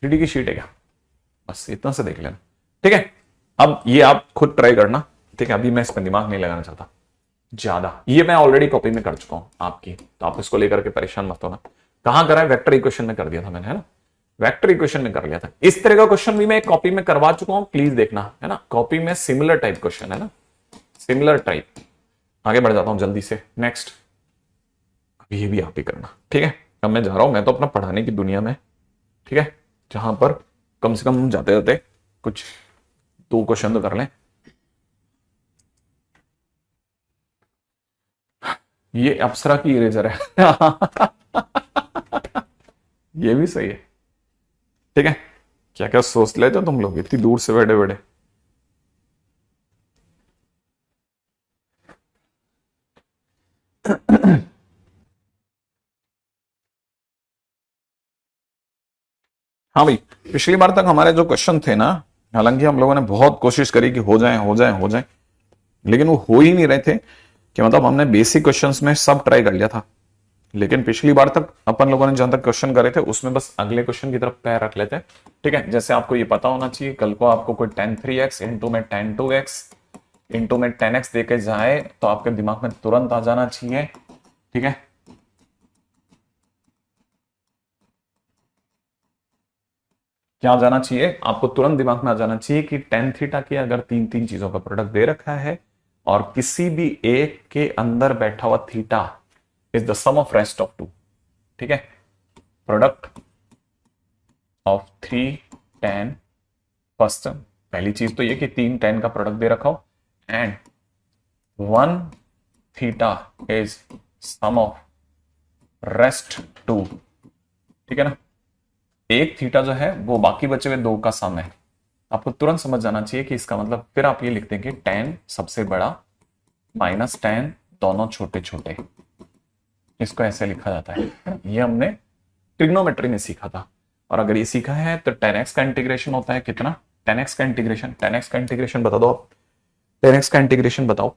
की शीट है क्या, बस इतना से देख लेना, ठीक है। अब ये आप खुद ट्राई करना, ठीक है। अभी मैं इस पर दिमाग नहीं लगाना चाहता ज्यादा, ये मैं ऑलरेडी कॉपी में कर चुका हूं आपकी, तो आप इसको लेकर के परेशान मत होना। कहां करा है, वेक्टर इक्वेशन में कर दिया था मैंने, है ना, वेक्टर इक्वेशन में कर लिया था। इस तरह का क्वेश्चन भी मैं एक कॉपी में करवा चुका हूं, प्लीज देखना, है ना। कॉपी में सिमिलर टाइप क्वेश्चन है ना, सिमिलर टाइप। आगे बढ़ जाता हूं जल्दी से, नेक्स्ट। अभी ये भी आप ही करना, ठीक है। अब मैं जा रहा हूं, मैं तो अपना पढ़ाने की दुनिया में, ठीक है, जहां पर कम से कम हम जाते जाते कुछ 2 क्वेश्चन तो कर लें। ये अप्सरा की इरेजर है ये भी सही है, ठीक है। क्या क्या सोच लेते हो तुम लोग इतनी दूर से बैठे बैठे। हाँ भाई, पिछली बार तक हमारे जो क्वेश्चन थे ना, हालांकि हम लोगों ने बहुत कोशिश करी कि हो जाए हो जाए हो जाए, लेकिन वो हो ही नहीं रहे थे। कि मतलब हमने बेसिक क्वेश्चंस में सब ट्राई कर लिया था, लेकिन पिछली बार तक अपन लोगों ने जहां तक क्वेश्चन करे थे उसमें बस अगले क्वेश्चन की तरफ पैर रख लेते, ठीक है। जैसे आपको ये पता होना चाहिए, कल को आपको कोई tan3x इंटू में tan2x इंटू में tan x देके जाए तो आपके दिमाग में तुरंत आ जाना चाहिए, ठीक है। क्या आ जाना चाहिए आपको, तुरंत दिमाग में आ जाना चाहिए कि tan थीटा की अगर तीन तीन चीजों का प्रोडक्ट दे रखा है और किसी भी एक के अंदर बैठा हुआ theta is the sum of rest of 2, ठीक है। प्रोडक्ट ऑफ 3 tan फर्स्ट, पहली चीज तो ये कि 3 tan का प्रोडक्ट दे रखा हो, and 1 theta is sum of rest 2, ठीक है ना। एक थीटा जो है वो बाकी बचे हुए 2 का सम है। आपको तुरंत समझ जाना चाहिए कि इसका मतलब, फिर आप ये लिखते हैं कि tan सबसे बड़ा माइनस tan दोनों छोटे छोटे, इसको ऐसे लिखा जाता है। ये हमने ट्रिग्नोमेट्री में सीखा था। और अगर ये सीखा है तो tan x का इंटीग्रेशन होता है कितना, tan x का इंटीग्रेशन बता दो आप, tan x का इंटीग्रेशन बताओ,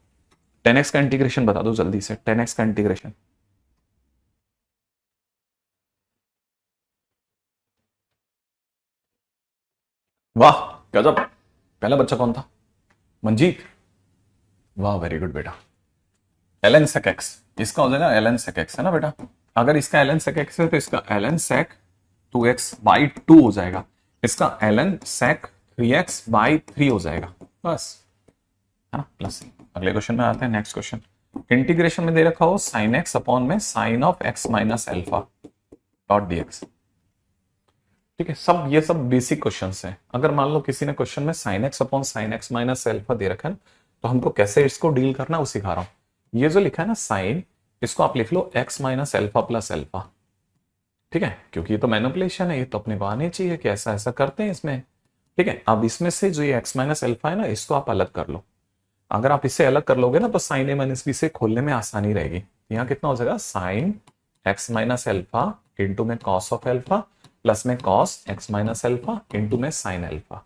tan x का इंटीग्रेशन बता दो जल्दी से, tan x का इंटीग्रेशन। वाह गजब, पहला बच्चा कौन था, मंजीत, वाह वेरी गुड बेटा। ln sec x, इसका हो जाएगा ln sec x, है ना बेटा। अगर इसका ln sec x है तो इसका ln sec 2x/2 हो जाएगा, इसका ln sec 3x/3 हो जाएगा, बस, है ना, प्लस। अगले क्वेश्चन में आते हैं, नेक्स्ट क्वेश्चन। इंटीग्रेशन में दे रखा हो sin x अपॉन में sin of x minus alpha dot dx। ठीक है, सब ये सब बेसिक क्वेश्चंस हैं। अगर मान लो किसी ने क्वेश्चन में sine x upon sine x minus alpha दे रखा है, तो हमको कैसे इसको डील करना है वो सिखा रहा हूं। ये जो लिखा है ना साइन, इसको आप लिख लो x minus alpha plus alpha. ठीक है, क्योंकि ये तो मैनिपुलेशन है, ये तो अपने को आने चाहिए कि ऐसा ऐसा करते हैं इसमें। ठीक है, अब इसमें से जो ये एक्स माइनस एल्फा है ना, इसको आप अलग कर लो। अगर आप इसे अलग कर लोगे ना, तो साइन ए माइनस बी से खोलने में आसानी रहेगी। यहाँ कितना हो जाएगा, sign x minus alpha into में कॉस ऑफ एल्फा प्लस में cos x minus alpha into में साइन एल्फा।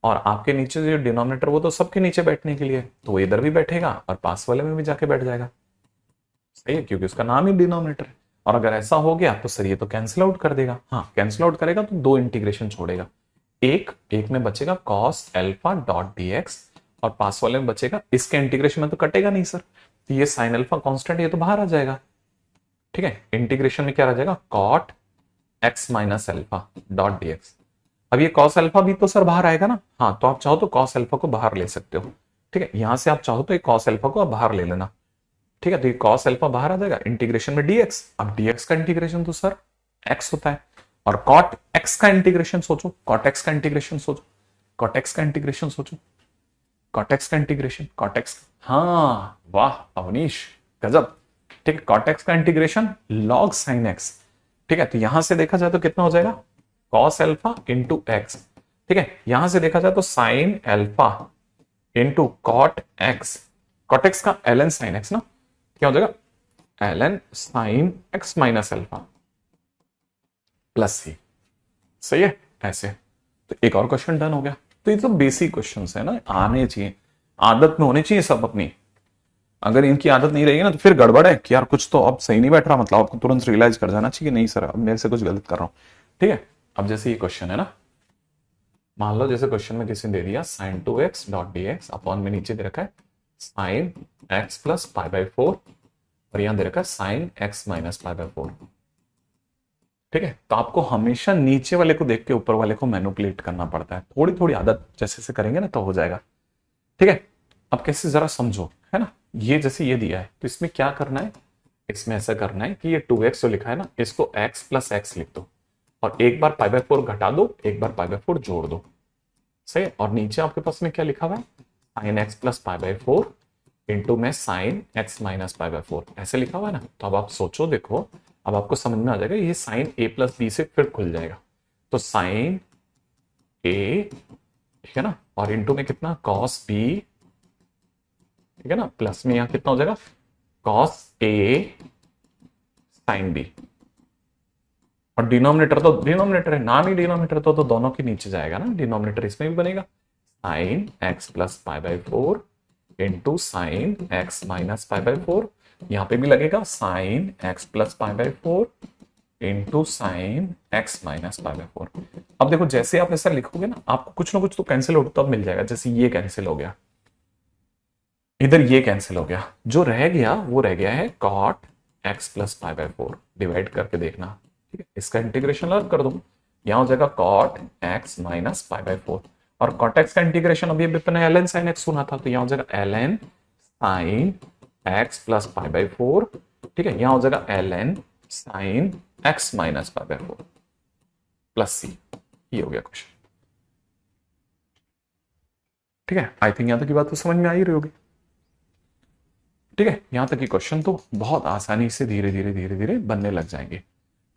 और आपके नीचे जो डिनोमिनेटर वो तो सबके नीचे बैठने के लिए, तो वो इधर भी बैठेगा और पास वाले में भी जाके बैठ जाएगा। सही है, क्योंकि उसका नाम ही डिनोमिनेटर है। और अगर ऐसा हो गया तो सर ये तो कैंसिल आउट कर देगा। हाँ, कैंसिल आउट करेगा तो दो इंटीग्रेशन छोड़ेगा, एक में बचेगा कॉस एल्फा डॉट डीएक्स और पास वाले में बचेगा, इसके इंटीग्रेशन में तो कटेगा नहीं सर, तो ये साइन अल्फा कांस्टेंट ये तो बाहर आ जाएगा। ठीक है, इंटीग्रेशन में क्या रह जाएगा, cot x minus alpha dot dx. अब ये कॉस अल्फा भी तो सर बाहर आएगा ना। हाँ, तो आप चाहो तो कॉस अल्फा को बाहर ले सकते हो। ठीक है, यहां से आप चाहो तो ये कॉस अल्फा को आप बाहर ले लेना। ठीक है, तो ये कॉस अल्फा बाहर आ जाएगा, इंटीग्रेशन में डीएक्स। अब डीएक्स का इंटीग्रेशन तो सर एक्स होता है, और कॉट एक्स का इंटीग्रेशन सोचो, कॉट एक्स का इंटीग्रेशन सोचो, कॉट एक्स का इंटीग्रेशन सोचो, कॉटेक्स का इंटीग्रेशन, कॉटेक्स। हाँ वाह अवनीश, गजब। ठीक है, कॉटेक्स का इंटीग्रेशन लॉग साइन एक्स। ठीक है, तो यहां से देखा जाए तो कितना हो जाएगा, कॉस एल्फा इंटू एक्स। ठीक है, यहां से देखा जाए तो sine alpha into cot x, cot x का एल एन साइन एक्स ना, क्या हो जाएगा l n sine x minus alpha plus c. सही है, ऐसे। तो एक और क्वेश्चन डन हो गया। तो ये तो बेसिक क्वेश्चंस है ना, आने चाहिए, आदत में होने चाहिए सब अपनी। अगर इनकी आदत नहीं रहेगी ना तो फिर गड़बड़ है कि यार कुछ तो अब सही नहीं बैठ रहा, मतलब आपको तुरंत रियलाइज कर जाना चाहिए नहीं सर अब मेरे से कुछ गलत कर रहा हूं। ठीक है, अब जैसे ये क्वेश्चन है ना, मान लो जैसे क्वेश्चन में किसी ने दे दिया sine 2x dot D X upon में नीचे दे रखा है sine x plus pi by 4 और यहां दे रखा है sine x minus pi by 4। ठीक है, तो आपको हमेशा नीचे वाले को देख के ऊपर वाले को मैनिपुलेट करना पड़ता है। थोड़ी थोड़ी आदत जैसे से करेंगे ना तो हो जाएगा। ठीक है, अब कैसे जरा समझो, है ना। ये जैसे ये दिया है तो इसमें क्या करना है, इसमें ऐसा करना है कि ये 2x जो लिखा है ना, इसको x प्लस एक्स लिख दो और एक बार पाई बाई 4 घटा दो, एक बार पाई बाई 4 जोड़ दो। सही है, और नीचे आपके पास में क्या लिखा हुआ है, sine x plus pi by 4 into में sine x minus pi by 4 ऐसे लिखा हुआ है ना। तो अब आप सोचो, देखो अब आपको समझ में आ जाएगा, ये साइन ए प्लस बी से फिर खुल जाएगा। तो साइन ए, ठीक है ना, और इंटू में कितना कॉस बी, ठीक है ना, प्लस में यहां कितना हो जाएगा कॉस ए साइन बी। और डिनोमिनेटर तो डिनोमिनेटर है, नाम ही डिनोमिनेटर तो दोनों के नीचे जाएगा ना, डिनोमिनेटर इसमें भी बनेगा sign x plus pi by 4 into sine x minus pi by 4। यहां पे भी लगेगा sign x plus pi by 4 into sine x minus pi by 4। अब देखो जैसे आप ऐसा लिखोगे ना, आपको कुछ ना कुछ तो कैंसिल हो तो मिल जाएगा। जैसे ये कैंसिल हो गया, इधर ये कैंसिल हो गया, जो रह गया वो रह गया है cot x plus pi by 4। Divide करके देखना, ठीक है, इसका इंटीग्रेशन अलग कर दो, यहां हो जाएगा cot x minus pi by 4। और कॉट एक्स का इंटीग्रेशन अभी अपने एल एन साइन एक्स सुना था, तो यहां हो जाएगा l n sine x plus pi by 4। ठीक है, यहां हो जाएगा l n sine x minus pi by 4 plus c. ये हो गया क्वेश्चन। ठीक है, आई थिंक यहां तक की बात तो समझ में आ ही रही होगी। ठीक है, यहां तक की क्वेश्चन तो बहुत आसानी से धीरे धीरे धीरे धीरे बनने लग जाएंगे।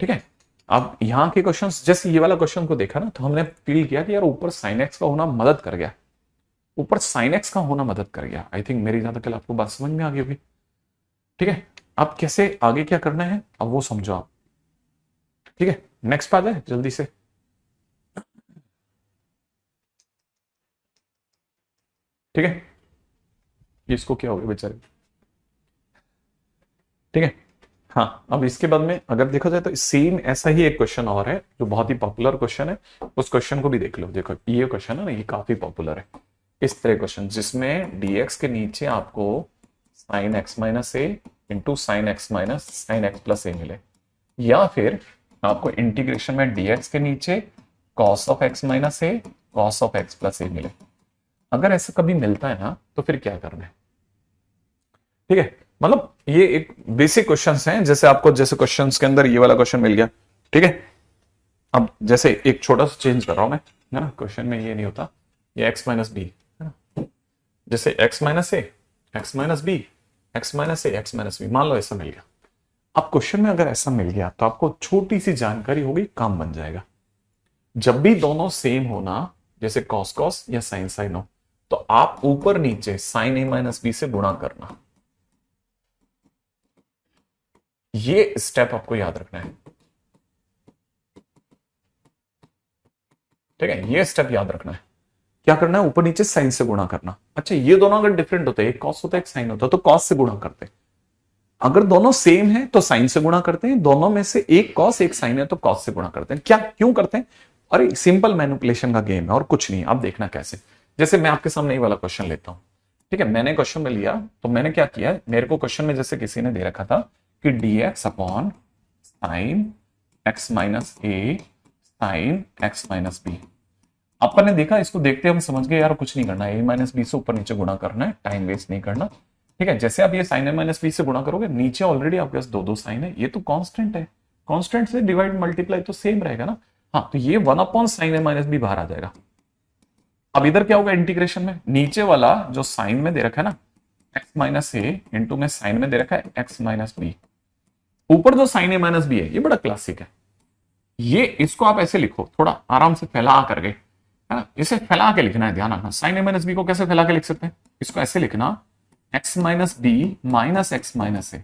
ठीक है, अब यहां के क्वेश्चंस, जैसे ये वाला क्वेश्चन को देखा ना, तो हमने फील किया कि यार ऊपर साइन एक्स का होना मदद कर गया, ऊपर साइन एक्स का होना मदद कर गया। आई थिंक मेरी जहां तक आपको बात समझ में आ गई होगी। ठीक है, अब कैसे आगे क्या करना है अब वो समझो आप। ठीक है, नेक्स्ट बात है जल्दी से। ठीक है, इसको क्या हो गया बेचारे। ठीक है, हाँ, अब इसके बाद में अगर देखा जाए तो सेम ऐसा ही एक क्वेश्चन और है जो बहुत ही पॉपुलर क्वेश्चन है, उस क्वेश्चन को भी देख लो। देखो ये क्वेश्चन है ना, ये काफी पॉपुलर है। इस तरह क्वेश्चन जिसमें dx के नीचे आपको sine x minus a into sine x minus sine x plus a मिले, या फिर आपको इंटीग्रेशन में dx के नीचे cos of x minus a cos of x plus a मिले। अगर ऐसा कभी मिलता है ना तो फिर क्या करना है। ठीक है, मतलब ये एक बेसिक क्वेश्चंस हैं, जैसे आपको जैसे क्वेश्चंस के अंदर ये वाला क्वेश्चन मिल गया। ठीक है, अब जैसे एक छोटा सा चेंज कर रहा हूं मैं, है ना, क्वेश्चन में ये नहीं होता, ये x माइनस बी है ना, जैसे x minus a, x minus b, x minus a, x minus b, मान लो ऐसा मिल गया। अब क्वेश्चन में अगर ऐसा मिल गया तो आपको छोटी सी जानकारी होगी, काम बन जाएगा। जब भी दोनों सेम होना, जैसे कॉस कॉस या साइन साइन हो, तो आप ऊपर नीचे साइन ए माइनस बी से गुणा करना, ये स्टेप आपको याद रखना है। ठीक है, ये स्टेप याद रखना है। क्या करना है, ऊपर नीचे साइन से गुणा करना। अच्छा, ये दोनों अगर डिफरेंट होते हैं, एक कॉस होता है एक साइन होता है, तो कॉस से गुणा करते हैं। अगर दोनों सेम है तो साइन से गुणा करते हैं, दोनों में से एक कॉस एक साइन है तो कॉस से गुणा करते हैं। क्या क्यों करते हैं? अरे सिंपल मैनिपुलेशन का गेम है और कुछ नहीं। आप देखना कैसे, जैसे मैं आपके सामने ये वाला क्वेश्चन लेता हूं। ठीक है, मैंने क्वेश्चन में लिया तो मैंने क्या किया, मेरे को क्वेश्चन में जैसे किसी ने दे रखा था कि dx upon sine x minus ए साइन एक्स माइनस बी। अपन ने देखा, इसको देखते हम समझ गए यार कुछ नहीं करना है, ए माइनस बी से ऊपर नीचे गुणा करना है, टाइम वेस्ट नहीं करना। ठीक है, जैसे आप ये साइन ए माइनस बी से गुणा करोगे, नीचे ऑलरेडी आपके पास दो दो साइन है, ये तो कांस्टेंट है, कांस्टेंट से डिवाइड मल्टीप्लाई तो सेम रहेगा ना। हाँ, तो ये 1 upon sine a minus B बाहर आ जाएगा। अब इधर क्या होगा इंटीग्रेशन में, नीचे वाला जो साइन में दे रखा है ना एक्स माइनस ए इंटू में साइन में दे रखा है एक्स माइनस बी, ऊपर जो साइन ए माइनस बी है ये बड़ा क्लासिक है। ये इसको आप ऐसे लिखो, थोड़ा आराम से फैला करके, है ना, इसे फैला के लिखना है, ध्यान रखना। साइन ए माइनस बी को कैसे फैला के लिख सकते हैं, इसको ऐसे लिखना x minus b minus x minus a.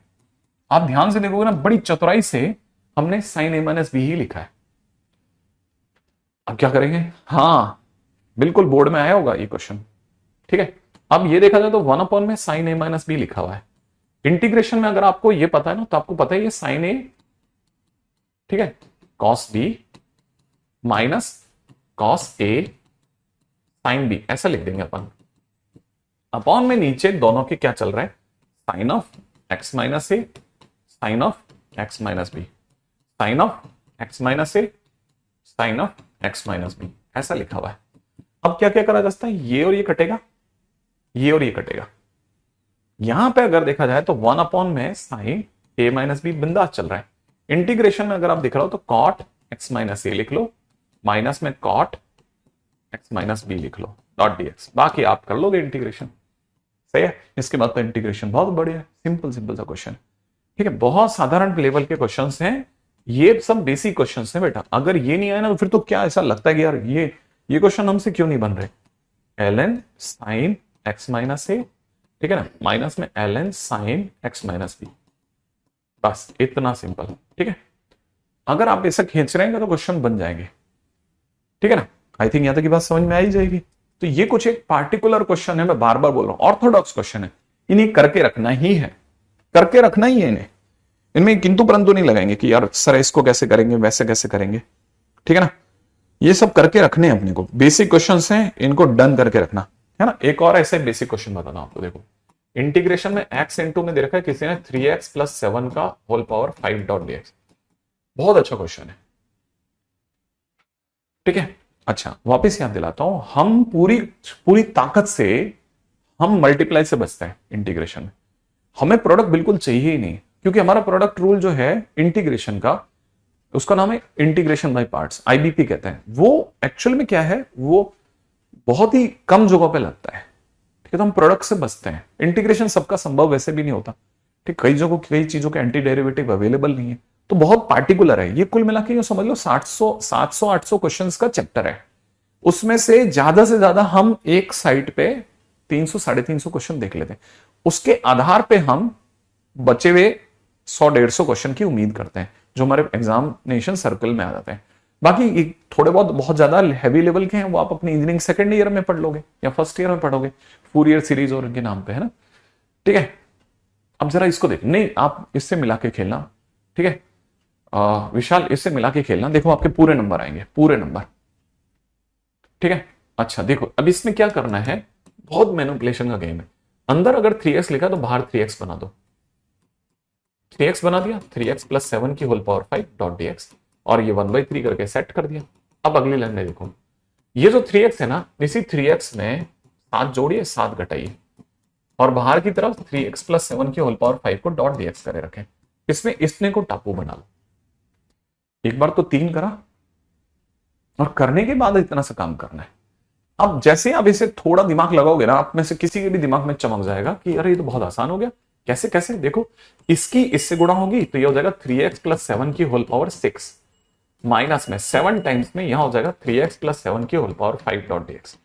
आप ध्यान से देखोगे ना, बड़ी चतुराई से हमने साइन ए माइनस बी ही लिखा है। अब क्या करेंगे, हाँ बिल्कुल बोर्ड में आया होगा ये क्वेश्चन। ठीक है, अब ये देखा जाए तो 1 अपॉन में साइन ए माइनस बी लिखा हुआ है। इंटीग्रेशन में अगर आपको ये पता है ना, तो आपको पता है ये साइन ए, ठीक है, cos B minus cos A sine B, ऐसा लिख देंगे अपन। अपॉन में नीचे दोनों के क्या चल रहा है, sine of x minus A sine of x minus B, sine of x minus A sine of x minus B, ऐसा लिखा हुआ है। अब क्या क्या करा जा सकता है, ये और ये कटेगा, ये और ये कटेगा। यहां पे अगर देखा जाए तो 1 अपॉन में साइन ए माइनस बी बिंदास चल रहा है। इंटीग्रेशन में अगर आप दिख रहा हो तो कॉट एक्स माइनस ए लिख लो, माइनस में कॉट एक्स माइनस बी लिख लो, डॉट डीएक्स। बाकी आप कर लोगे इंटीग्रेशन, सही है। इसके बाद तो इंटीग्रेशन बहुत बढ़िया है, सिंपल सिंपल सा क्वेश्चन। ठीक है, बहुत साधारण लेवल के क्वेश्चंस हैं, ये सब बेसिक क्वेश्चंस हैं बेटा। अगर ये नहीं आया ना तो फिर तो क्या ऐसा लगता है कि यार ये क्वेश्चन हमसे क्यों नहीं बन रहे। L n sine x minus a, ठीक है ना, माइनस में l n sine x minus b, बस इतना सिंपल। ठीक है, अगर आप ऐसा खींच रहेंगे तो क्वेश्चन बन जाएंगे। ठीक है ना, आई थिंक यहां तक की बात समझ में आ ही जाएगी। तो ये कुछ एक पार्टिकुलर क्वेश्चन है, मैं बार बार बोल रहा हूं, ऑर्थोडॉक्स क्वेश्चन है, इन्हें करके रखना ही है, करके रखना ही है इन्हें। इनमें किंतु परंतु नहीं लगाएंगे कि यार सर इसको कैसे करेंगे वैसे कैसे करेंगे। ठीक है ना, ये सब करके रखने हैं अपने को, बेसिक क्वेश्चंस हैं, इनको डन करके रखना है ना। एक और ऐसे बेसिक क्वेश्चन बताना आपको, देखो इंटीग्रेशन में x इंटू में दे रखा है किसी ने 3x प्लस 7 का होल पावर 5 डॉट dx, बहुत अच्छा क्वेश्चन है। ठीक है, अच्छा वापस याद दिलाता हूं, हम पूरी ताकत से हम मल्टीप्लाई से बचते हैं इंटीग्रेशन में। हमें प्रोडक्ट बिल्कुल चाहिए ही नहीं, क्योंकि हमारा प्रोडक्ट रूल जो है इंटीग्रेशन का, उसका नाम है इंटीग्रेशन बाय पार्ट्स, आईबीपी कहते हैं। वो एक्चुअल में क्या है, वो बहुत ही कम जगहों पे लगता है। ठीक है, तो हम प्रोडक्ट से बचते हैं। इंटीग्रेशन सबका संभव वैसे भी नहीं होता। ठीक, कई जगहों कई चीजों के एंटी डेरिवेटिव अवेलेबल नहीं है, तो बहुत पार्टिकुलर है ये। कुल मिला के ये समझ लो 700-800 क्वेश्चंस का चैप्टर है। उसमें से ज्यादा हम एक साइड पे 300-350 क्वेश्चन देख लेते हैं, उसके आधार पे हम बचे हुए 100-150 क्वेश्चन की उम्मीद करते हैं, जो हमारे एग्जामिनेशन सर्कल में आ जाते हैं। बाकी थोड़े बहुत ज्यादा हैवी लेवल के हैं, वो आप अपनी इंजीनियरिंग सेकंड ईयर में पढ़ लोगे या फर्स्ट ईयर में पढ़ोगे, फूरियर सीरीज और उनके नाम पे, है ना। ठीक है, अब जरा इसको देख, नहीं आप इससे मिला के खेलना। ठीक है विशाल, इससे मिला के खेलना, देखो आपके पूरे नंबर आएंगे, पूरे नंबर। ठीक है, अच्छा देखो अब इसमें क्या करना है, बहुत मैनिपुलेशन का गेम है। अंदर अगर 3x लिखा तो बाहर 3x बना दो, 3x बना दिया, 3x प्लस 7 की होल पावर 5 डॉट dx, और ये 1/3 करके सेट कर दिया। अब अगली लाइन में देखो, ये जो 3x है ना, इसी 3x में 7 जोड़िए 7 घटाइए, और बाहर की तरफ 3x प्लस 7 की whole power 5 co dot dx करे रखें। इसमें इसने को टापू बना लो। एक बार तो 3 करा, और करने के बाद इतना सा काम करना है। अब जैसे आप इसे थोड़ा दिमाग लगाओगे ना, आप में से किसी के भी दिमाग में चमक जाएगा कि अरे ये तो बहुत आसान हो गया। कैसे कैसे देखो, इसकी इससे गुणा होगी तो ये हो जाएगा 3x प्लस 7 की होल पावर 6 माइनस में 7 टाइम्स में यहां हो जाएगा 3x प्लस 7 की होल पावर 5 डॉट dx।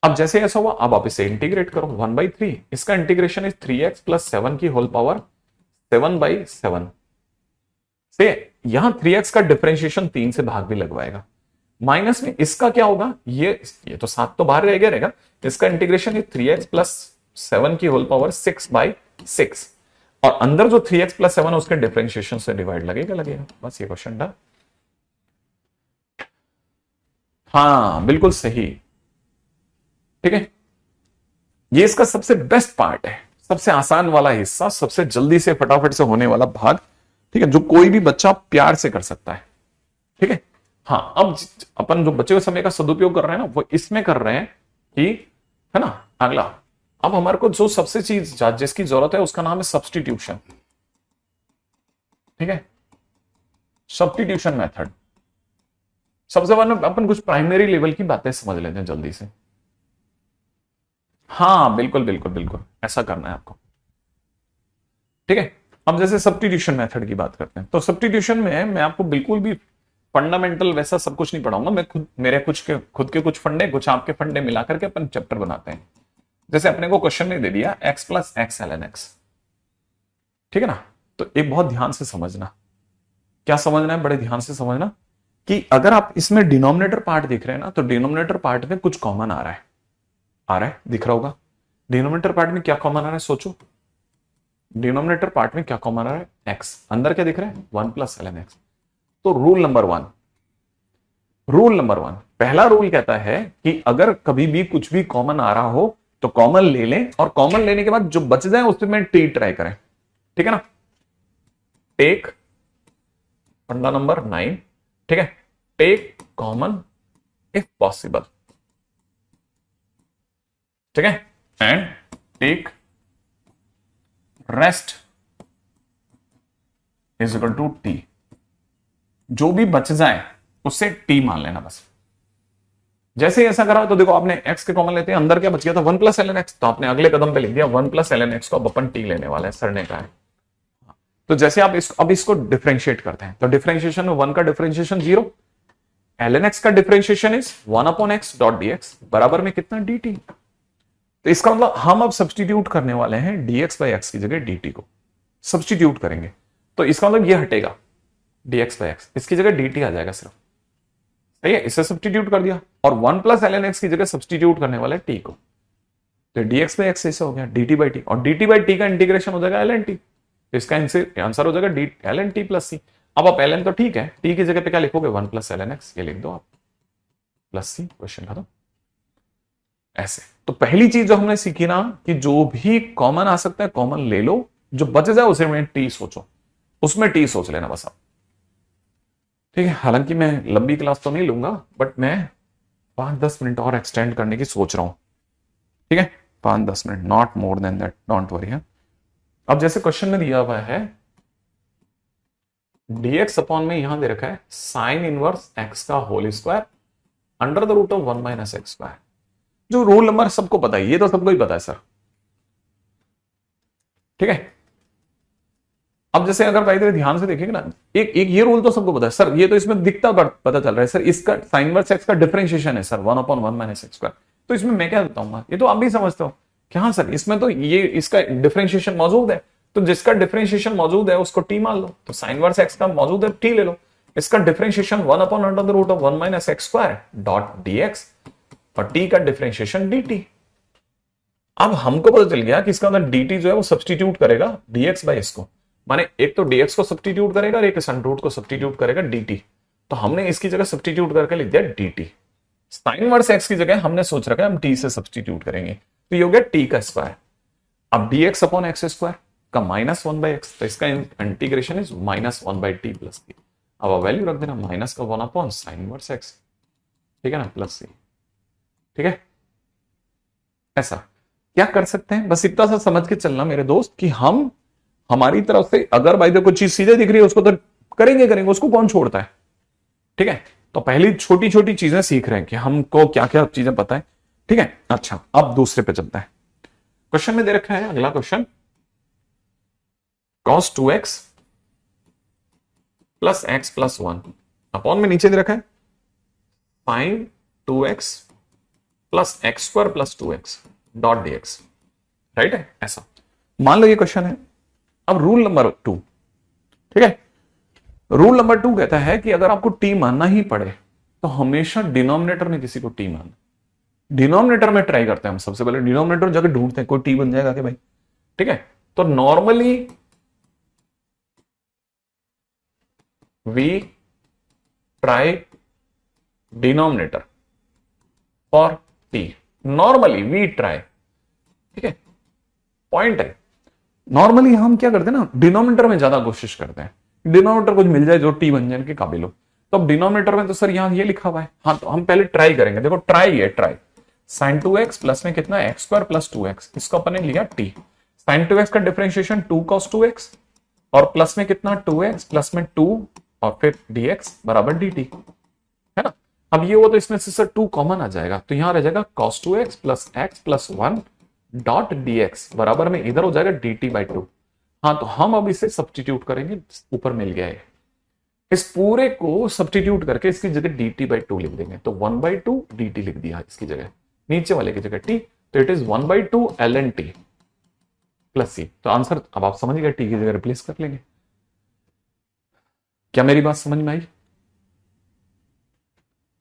अब जैसे ऐसा हुआ, अब आप इसे इंटीग्रेट करो 1/3, इसका इंटीग्रेशन इज 3x प्लस 7 की होल पावर 7/7 से यहां 3x का डिफरेंशिएशन 3 से भाग भी लगवाएगा, माइनस में इसका क्या होगा, ये तो 7 तो बाहर रह गया रहेगा, इसका इंटीग्रेशन है 3x प्लस 7 की होल पावर 6/6 और अंदर जो 3x प्लस 7 है उसके डिफरेंशिएशन से डिवाइड लगेगा। बस ये क्वेश्चन डन। हाँ बिल्कुल सही, ठीक है। ये इसका सबसे बेस्ट पार्ट है, सबसे आसान वाला हिस्सा, सबसे जल्दी से फटाफट से होने वाला भाग, ठीक है, जो कोई भी बच्चा प्यार से कर सकता है, ठीक है। हाँ, अब अपन जो बचे हुए समय का सदुपयोग कर रहे हैं ना, वो इसमें कर रहे हैं कि, है ना, अगला अब हमारे को जो सबसे चीज जिसकी जरूरत है उसका नाम है सब्स्टिट्यूशन, ठीक है, सब्स्टिट्यूशन मेथड। सबसे पहले अपन कुछ प्राइमरी लेवल की बातें समझ लेते हैं जल्दी से। हाँ बिल्कुल बिल्कुल बिल्कुल ऐसा करना है आपको, ठीक है। अब जैसे सब्स्टिट्यूशन मेथड की बात करते हैं, तो सब्स्टिट्यूशन में मैं आपको बिल्कुल भी फंडामेंटल वैसा सब कुछ नहीं पढ़ाऊंगा, मैं खुद के कुछ फंडे, कुछ आपके फंडे मिलाकर के अपन चैप्टर बनाते हैं। जैसे अपने को क्वेश्चन में दे दिया x plus x ln x, ठीक है ना, तो एक बहुत ध्यान से समझना, क्या समझना है, बड़े ध्यान से समझना कि अगर आप इसमें डिनोमिनेटर पार्ट देख रहे हैं ना, तो डिनोमिनेटर पार्ट में कुछ कॉमन आ रहा है, दिख रहा होगा। डिनोमिनेटर पार्ट में क्या कॉमन आ रहा है, सोचो, डिनोमिनेटर पार्ट में क्या कॉमन आ रहा है, x, अंदर क्या दिख रहा है, 1 प्लस ln x। तो रूल नंबर वन, पहला रूल कहता है कि अगर कभी भी कुछ भी कॉमन आ रहा हो तो कॉमन ले लें, और कॉमन लेने के बाद जो बच जाए उसमें टी ट्राई करें, ठीक है ना। टेक फंडा नंबर 9, ठीक है, टेक कॉमन इफ पॉसिबल, ठीक है, and take rest is equal to T. जो भी बच जाए उससे टी मान लेना बस। जैसे ही ऐसा करा तो देखो, आपने x के कॉमन लेते हैं, अंदर क्या बच गया था, 1 प्लस ln x, तो आपने अगले कदम पे लिख दिया 1 प्लस ln x को अब अपन टी लेने वाले हैं, सर ने कहा है। तो जैसे आप अब इसको डिफरेंशिएट करते हैं, तो डिफरेंशिएशन में 1 का डिफरेंशिएशन 0, ln x का differentiation is 1 upon x dot dx बराबर में कितना dt। तो इसका मतलब हम अब सब्स्टिट्यूट करने वाले हैं dx बाई x की जगह dt को सब्स्टिट्यूट करेंगे, तो इसका मतलब ये हटेगा dx बाई x, इसकी जगह dt आ जाएगा सिर्फ, सही है, इसे सब्स्टिट्यूट कर दिया, और 1 प्लस ln x की जगह सब्स्टिट्यूट करने वाला है t को, तो dx बाई x ऐसे हो गया dt बाई t, और dt बाई t का इंटीग्रेशन हो जाएगा ln t, तो इसका आंसर हो जाएगा ln t प्लस c। अब आप ln तो ठीक है, t की जगह पे क्या लिखोगे, 1 प्लस ln x, ये लिख दो आप, प्लस c, क्वेश्चन खत्म। ऐसे तो पहली चीज जो हमने सीखी ना, कि जो भी कॉमन आ सकता है कॉमन ले लो, जो बच जाए उसे में टी सोचो, उसमें टी सोच लेना बस आप, ठीक है। हालांकि मैं लंबी क्लास तो नहीं लूंगा, बट मैं 5-10 मिनट और एक्सटेंड करने की सोच रहा हूं, ठीक है, 5-10 minute, not more than that, don't worry है। अब जैसे क्वेश्चन में दिया हुआ है dx अपॉन में यहां दे रखा है साइन इनवर्स x का whole square under the root of 1 minus x square. जो रूल नंबर सबको पता है, ये तो सबको ही पता है सर, ठीक है। अब जैसे अगर भाई ध्यान से देखेंगे ना, एक ये रूल तो सबको पता है सर, ये तो इसमें दिखता पता चल रहा है सर, इसका साइन इनवर्स x का डिफरेंशिएशन है sir 1 upon 1 minus x square, तो इसमें मैं क्या बताऊंगा, ये तो आप भी समझते हो कि हाँ सर इसमें तो ये इसका डिफरेंशिएशन मौजूद है, तो जिसका डिफरेंशिएशन मौजूद है उसको टी मान लो, तो साइन इनवर्स x का मौजूद है टी ले लो, इसका differentiation 1 upon under the root of 1 minus x square dot dx, और t का डिफरेंशिएशन dt। अब हमको पता चल गया कि इसका अंदर dt जो है वो सब्स्टिट्यूट करेगा dx बाई s को, माने एक तो dx को सब्स्टिट्यूट करेगा और एक इस रूट को सब्स्टिट्यूट करेगा dt, तो हमने इसकी जगह सब्स्टिट्यूट करके लिख दिया dt। साइन इनवर्स x की जगह हमने सोच रखा है हम t से सब्स्टिट्यूट करेंगे, तो ये हो गया t का स्क्वायर। अब dx अपॉन एक्स स्क्वायर का माइनस 1 बाई एक्स, तो इसका integration is minus 1 by t plus c. अब वैल्यू रख देना माइनस का 1 अपॉन साइन इनवर्स x, ठीक है ना, प्लस सी, ठीक है। ऐसा क्या कर सकते हैं, बस इतना सा समझ के चलना मेरे दोस्त कि हम हमारी तरफ से अगर भाई कोई चीज सीधे दिख रही है उसको तो करेंगे, उसको कौन छोड़ता है, ठीक है। तो पहली छोटी छोटी चीजें सीख रहे हैं कि हमको क्या क्या चीजें पता है। ठीक है, अच्छा अब दूसरे पे चलता है। क्वेश्चन में दे रखा है अगला question, cos 2x plus x plus one upon में नीचे दे रखा है sin 2x plus x square plus 2x dot dx। Right है, ऐसा मान लो ये क्वेश्चन है। अब रूल नंबर 2, ठीक है, रूल नंबर 2 कहता है कि अगर आपको t मानना ही पड़े तो हमेशा डिनोमिनेटर में किसी को t मानना। डिनोमिनेटर में ट्राई करते हैं हम, सबसे पहले डिनोमिनेटर जाकर ढूंढते हैं कोई t बन जाएगा कि भाई। ठीक है, तो normally we try denominator for t, normally we try. ठीक है, पॉइंट है, नॉर्मली हम क्या करते हैं ना, डिनोमिनेटर में ज्यादा कोशिश करते हैं, डिनोमिनेटर कुछ मिल जाए जो t बन जाए के काबिल हो। तो अब डिनोमिनेटर में तो सर यहां ये लिखा हुआ है, हाँ तो हम पहले ट्राई करेंगे। देखो ट्राई है, ट्राई sin 2x प्लस में कितना एक्स स्क्वायर प्लस 2x, इसको अपन ने लिया t। sin 2x का डिफरेंशिएशन 2 cos 2x और प्लस में कितना 2x प्लस में 2 और फिर dx बराबर dt, है ना। अब ये हो तो इसमें से सर 2 कॉमन आ जाएगा, तो यहां रह जाएगा cos 2x plus x plus 1 dot dx बराबर में इधर हो जाएगा dt बाई 2। हाँ तो हम अब इसे सब्स्टिट्यूट करेंगे, ऊपर मिल गया है, इस पूरे को सब्स्टिट्यूट करके इसकी जगह dt बाई 2 लिख देंगे, तो 1 बाई 2 dt लिख दिया इसकी जगह, नीचे वाले की जगह t, तो it is 1 by 2 ln t plus c। तो आंसर अब आप समझ गए, t की जगह रिप्लेस कर लेंगे। क्या मेरी बात समझ में आई?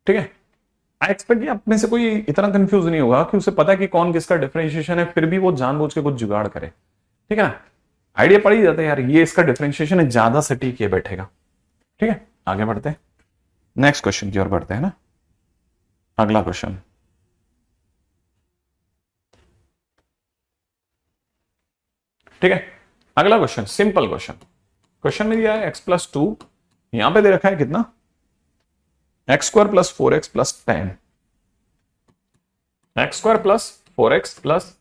ठीक है, आई एक्सपेक्ट आप में से कोई इतना कंफ्यूज नहीं होगा कि उसे पता है कि कौन किसका डिफरेंशिएशन है, फिर भी वो जानबूझ के कुछ जुगाड़ करे। ठीक है ना, आइडिया पड़ ही जाता है यार, ये इसका डिफरेंशिएशन है, ज्यादा सटीक ये बैठेगा। ठीक है, आगे बढ़ते हैं, नेक्स्ट क्वेश्चन की ओर बढ़ते हैं ना। अगला क्वेश्चन, ठीक है, अगला क्वेश्चन सिंपल क्वेश्चन। क्वेश्चन में दिया है x प्लस 2, यहां पे दे रखा है कितना x square plus 4x plus 10, x square plus 4x plus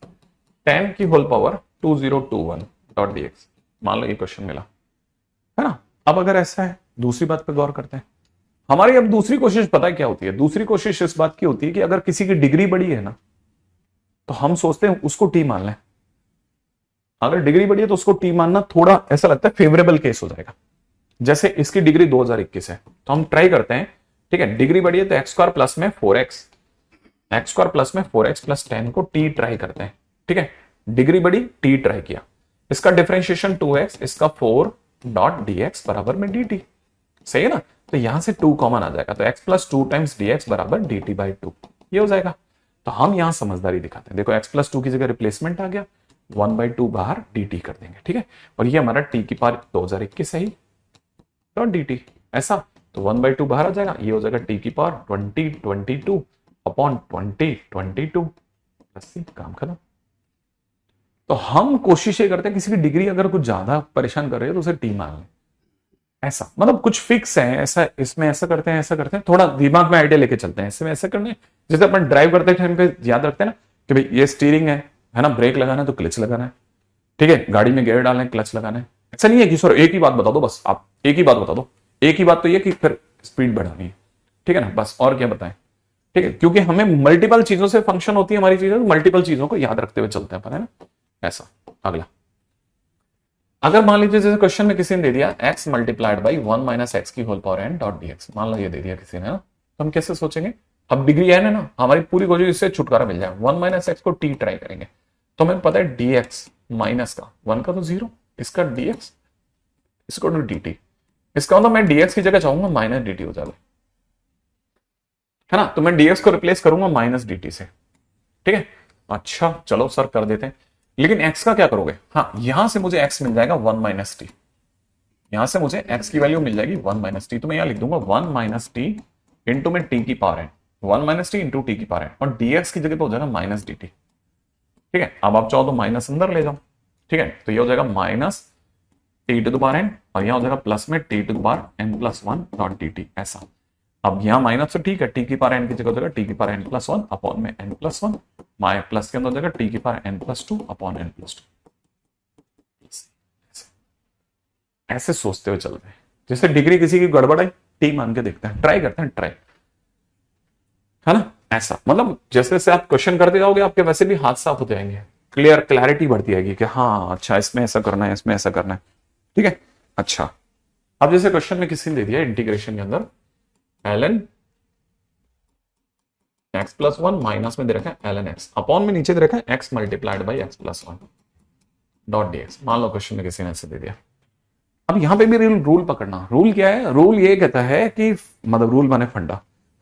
10 की होल पावर 2021 डॉट dx। मान लो ये क्वेश्चन मिला, है ना। अब अगर ऐसा है, दूसरी बात पे गौर करते हैं। हमारी अब दूसरी कोशिश पता है क्या होती है, दूसरी कोशिश इस बात की होती है कि अगर किसी की डिग्री बड़ी है ना, तो हम सोचते हैं उसको टी मान लें। अगर डिग्री बड़ी है तो उसको टी मानना थोड़ा ऐसा लगता है फेवरेबल केस हो जाएगा। जैसे इसकी डिग्री 2021 है, तो हम ट्राई करते हैं। ठीक है, डिग्री बड़ी है तो एक्स स्क्वायर प्लस में 4x, एक्स स्क्वायर प्लस में 4x प्लस 10 को टी ट्राई करते हैं। ठीक है, डिग्री बड़ी, टी ट्राई किया, इसका डिफरेंशिएशन 2x, इसका 4 डॉट dx बराबर में dt। सही है ना, तो यहां से 2 कॉमन आ जाएगा, तो x प्लस 2 टाइम्स dx बराबर dt बाई 2, ये हो जाएगा। तो हम यहां समझदारी दिखाते हैं, देखो x प्लस 2 की जगह रिप्लेसमेंट आ गया, 1 बाई 2 बाहर dt कर देंगे। ठीक है, और ये हमारा t की पावर 2021 है ही डॉट dt, ऐसा तो 1 बाई 2 बाहर आ जाएगा, ये हो जाएगा t की पावर 2022 अपॉन 2022 प्लस c, काम खत्म। तो हम कोशिश ये करते हैं किसी की डिग्री अगर कुछ ज्यादा परेशान कर रही है तो उसे टी मान लें, ऐसा मतलब कुछ फिक्स है, ऐसा इसमें ऐसा करते हैं, ऐसा करते हैं, थोड़ा दिमाग में आइडिया लेके चलते हैं, इसमें ऐसा करने। जैसे अपन ड्राइव करते टाइम पे याद रखते हैं ना कि भाई ये स्टीयरिंग है ना, ब्रेक लगाना है तो क्लच लगाना है। ठीक है, गाड़ी में गियर डालना है, क्लच लगाना है। ऐसा नहीं है कि सर एक ही बात बता दो, बस आप एक ही बात बता दो, एक ही बात तो ये कि फिर स्पीड बढ़ानी है। ठीक है ना, बस और क्या बताएं। ठीक है, क्योंकि हमें मल्टीपल चीजों से फंक्शन होती है हमारी चीजें, मल्टीपल चीजों को याद रखते हुए चलते हैं अपन, है ना, ऐसा। अगला, अगर मान लीजिए जैसे क्वेश्चन में किसी ने दे दिया x multiplied by 1 minus x की whole power n dot dx, मान लो ये दे दिया किसी ने ना, तो हम कैसे सोचेंगे। अब डिग्री n है ना, हमारी पूरी कोशिश इससे छुटकारा मिल जाए, 1 माइनस एक्स को t ट्राई करेंगे, तो हमें पता है dx माइनस का 1 का तो 0, इसका dx, इसको तो dt, इसका मतलब मैं dx की जगह चाहूंगा माइनस dt हो जाएगा, है ना, तो मैं dx को रिप्लेस करूंगा माइनस dt से। ठीक है, अच्छा चलो सर कर देते हैं, लेकिन x का क्या करोगे। हाँ, यहां से मुझे x मिल जाएगा 1 माइनस टी, यहां से मुझे x की वैल्यू मिल जाएगी 1 माइनस टी, तो मैं यहां लिख दूंगा 1 माइनस टी इंटू में टी की पावर है 1 माइनस टी इंटू टी की पावर है, और dx की जगह पे हो जाएगा माइनस डी टी। ठीक है, अब आप चाहो तो माइनस अंदर ले जाओ। ठीक है, तो ये हो जाएगा minus T to the power n, और यहां हो जाएगा प्लस में T to the power n plus 1 dot D T, ऐसा। अब यहां माइनस तो ठीक है, टी की पावर n की जगह हो जाएगा टी की पावर n प्लस 1 अपॉन में n प्लस 1, माय प्लस के अंदर हो जाएगा टी की power n plus 2 upon n plus 2। ऐसे सोचते हुए चल रहे हैं, जैसे डिग्री किसी की गड़बड़ है टी मान के देखते हैं, ट्राई करते हैं, ट्राई है ना। ऐसा मतलब जैसे जैसे आप क्वेश्चन करते जाओगे आपके वैसे भी हाथ साफ हो जाएंगे, क्लैरिटी बढ़ती जाएगी कि हाँ अच्छा इसमें ऐसा करना है, इसमें ऐसा करना है। ठीक है। अच्छा, अब जैसे क्वेश्चन में किसी ने दे दिया इंटीग्रेशन के अंदर ln x plus one, minus में दे रखा है ln x, अपॉन में नीचे दे रखा है x multiplied by x plus one dot dx। मान लो क्वेश्चन में किसी ने ऐसे दे दिया। अब यहां पे भी रूल पकड़ना। रूल क्या है? रूल ये कहता है कि मतलब रूल माने फंडा।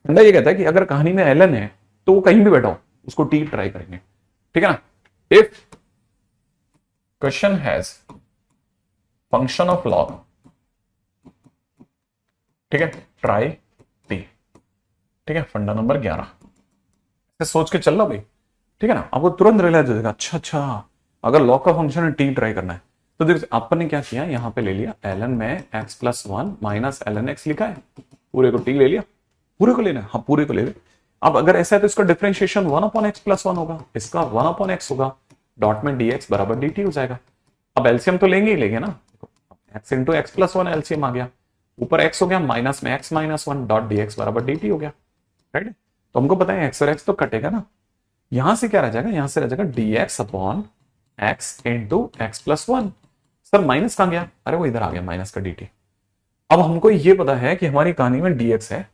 फंडा ये कहता है कि अगर कहानी में ln है तो वो कहीं भी बैठो उसको t ट्राई करेंगे। ठीक है ना। If question has function of log, ठीक है, ट्राई t। ठीक है, फंडा नंबर 11 सोच के चल रहा भाई। ठीक है ना। आपको तुरंत रियलाइज हो जाएगा अच्छा अच्छा अगर लॉग का फंक्शन है t ट्राई करना है तो देखो अपन ने क्या किया, यहां पे ले लिया ln में x plus one minus ln x लिखा है, पूरे को t ले लिया, पूरे को लेना है, हाँ पूरे को ले ले। अब अगर ऐसा है तो इसका differentiation 1 upon x plus one होगा, इसका 1 अपॉन x होगा, डॉट में dx बराबर dt हो जाएगा। अब एलसीएम तो लेंगे ही लेंगे ना, x into x plus one LCM आ गया, ऊपर x हो गया, माइनस में x minus one dot dx बराबर dt हो गया। राइट। तो हमको पता है x और x तो कटेगा ना, यहां से क्या रह जाएगा, यहां से रह जाएगा dx upon x into x plus one. Sir minus कहां गया? अरे वो इधर आ गया माइनस का dt। अब हमको ये पता है कि हमारी कहानी में dx है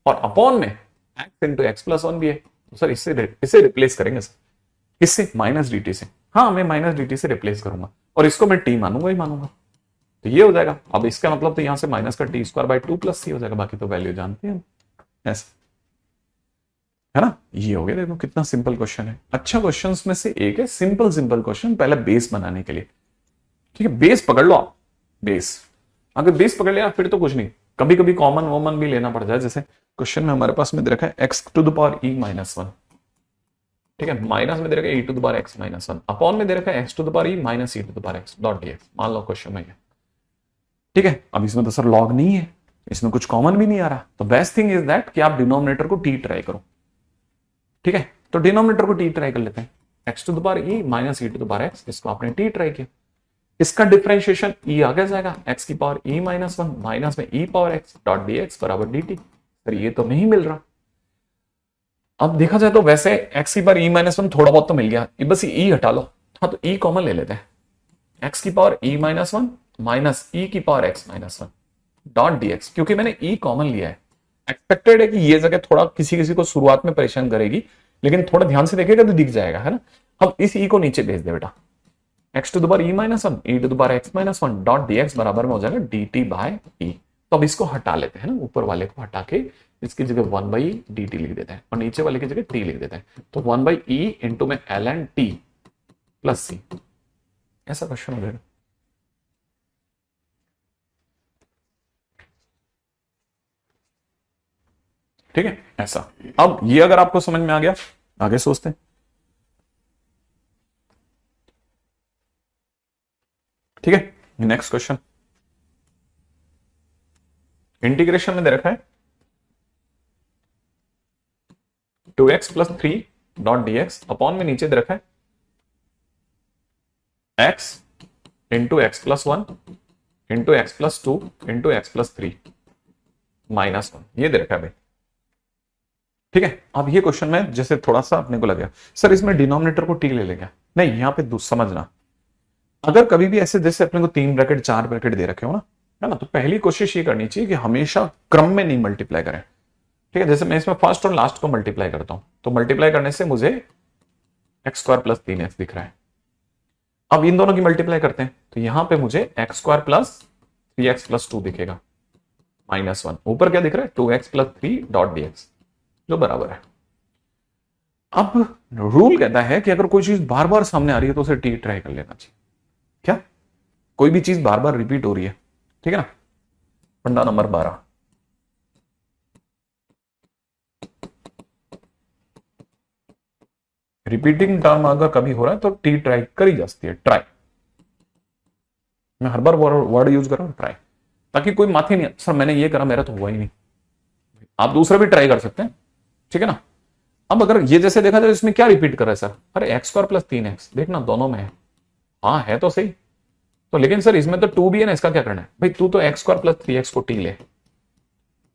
और अपॉन में x into x plus one भी है, तो सर इसे रिप्लेस करेंगे सर, इससे माइनस dt से। हाँ मैं माइनस dt से रिप्लेस करूंगा और इसको मैं t मानूंगा ही मानूंगा, तो ये हो जाएगा। अब इसका मतलब तो यहां से माइनस का t square by two plus c हो जाएगा, बाकी तो वैल्यू जानते हैं ऐसा, है ना। ये हो गया। देखो कितना सिंपल क्वेश्चन है। अच्छा क्वेश्चंस में से एक है सिंपल सिंपल क्वेश्चन, पहले बेस बनाने के लिए। ठीक है, बेस पकड़ लो आप। बेस अगर बेस पकड़ लिया फिर तो कुछ नहीं, कभी कभी कॉमन वॉमन भी लेना पड़ जाए। जैसे क्वेश्चन में हमारे पास में दे रखा है x to the power E minus one, ठीक है, माइनस में दे रखा है e to the power x minus one, upon में दे रखा है x to the power E minus E to the power x dot dx. मान लो क्वेश्चन में है। ठीक है, अब इसमें तो सर लॉग नहीं है, इसमें कुछ कॉमन भी नहीं आ रहा, तो बेस्ट थिंग इज दैट कि आप डिनोमिनेटर को टी ट्राई करो। ठीक है, तो डिनोमिनेटर को टी ट्राई कर लेते हैं, x to the power E minus E to the power x, इसको आपने टी ट्राई किया, इसका डिफरेंशिएशन ई आगे जाएगा, एक्स की पावर ई माइनस वन माइनस में e power x dot D x बराबर डी टी। सर ये तो नहीं मिल रहा। अब देखा जाए तो वैसे एक्स की पावर ई माइनस वन थोड़ा बहुत तो मिल गया, बस ई हटा लो। हाँ तो ई कॉमन ले लेते हैं, एक्स की पावर ई माइनस वन माइनस ई की power x minus one dot D x, क्योंकि मैंने ई कॉमन लिया है। एक्सपेक्टेड है कि ये जगह थोड़ा किसी किसी को शुरुआत में परेशान करेगी, लेकिन थोड़ा ध्यान से देखेगा तो दिख जाएगा, है ना। अब इस ई को नीचे भेज दे बेटा, x to the power E minus one E to the power x minus one dot D x बराबर में हो जाएगा डी टी बाय ई। तो अब इसको हटा लेते हैं ना, ऊपर वाले को हटा के इसकी जगह वन बाई डी टी लिख देते हैं और नीचे वाले की जगह टी लिख देते हैं, तो वन बाई ई इंटू में एल एन टी प्लस सी, ऐसा क्वेश्चन हो जाएगा। ठीक है ऐसा। अब ये अगर आपको समझ में आ गया, आगे सोचते हैं। ठीक है, नेक्स्ट क्वेश्चन इंटीग्रेशन में दे रखा है 2x plus three dot D X, upon में नीचे दे रखा है x into x plus one into x plus two into x plus three minus one, ये दे रखा है भाई। ठीक है, अब ये क्वेश्चन में जैसे थोड़ा सा अपने को लगा सर इसमें डिनोमिनेटर को टी ले लेंगे, नहीं यहां पे समझना, अगर कभी भी ऐसे जैसे अपने को 3 ब्रैकेट 4 ब्रैकेट दे रखे हो ना, है ना, तो पहली कोशिश ये करनी चाहिए कि हमेशा क्रम में नहीं मल्टीप्लाई करें। ठीक है, जैसे मैं इसमें फर्स्ट और लास्ट को मल्टीप्लाई करता हूं, तो मल्टीप्लाई करने से मुझे एक्स स्क्वायर प्लस 3x दिख रहा है। अब इन दोनों की मल्टीप्लाई करते हैं तो यहां पे मुझे x square plus 3x plus 2 दिखेगा माइनस वन, ऊपर क्या दिख रहा है 2x प्लस 3 डॉट dx जो बराबर है। अब रूल कहता है कि अगर कोई चीज बार बार सामने आ रही है तो उसे टी ट्राई कर लेना चाहिए। क्या कोई भी चीज बार बार रिपीट हो रही है, ठीक है ना। फंडा नंबर 12, रिपीटिंग टर्म अगर कभी हो रहा है तो टी ट्राई करी जाती है। ट्राई, मैं हर बार वर्ड यूज कर रहा हूं ट्राई, ताकि कोई माथे नहीं सर मैंने ये करा मेरा तो हुआ ही नहीं, आप दूसरा भी ट्राई कर सकते हैं। ठीक है ना। अब अगर ये जैसे देखा जाए इसमें क्या रिपीट कर रहा है सर, अरे एक्स स्क्वायर प्लस 3x, देखना दोनों में है, हाँ है तो सही, तो लेकिन सर इसमें तो 2 भी है ना, इसका क्या करना है भाई, तू तो एक्स स्क्वायर प्लस 3x को टी ले,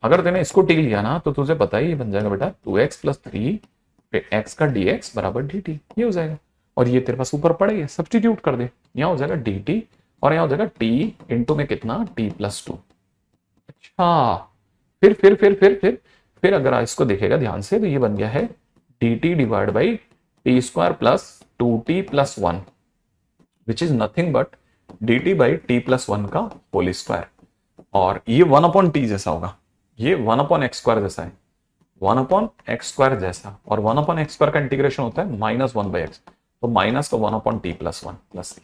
अगर तूने इसको टी लिया ना तो तुझे पता ही ये बन जाएगा बेटा 2x प्लस 3 पे x का dx बराबर dt, ये हो जाएगा। और ये तेरे पास ऊपर पड़ेगा, सब्स्टिट्यूट कर दे, यहाँ हो जाएगा dt और यहाँ हो जाएगा t इंटू में कितना t प्लस 2। अच्छा, फिर अगर इसको देखेगा ध्यान से तो ये बन गया है dt divide by T square plus 2t plus 1 which is nothing but dt by t plus 1 का होल स्क्वायर। और ये 1 अपॉन टी जैसा होगा, ये 1 अपॉन एक्स स्क्वायर जैसा है, 1 अपॉन एक्स स्क्वायर जैसा, और 1 अपॉन एक्स स्क्वायर का इंटीग्रेशन होता है माइनस 1 बाई एक्स, तो माइनस का 1 upon T plus 1 plus C.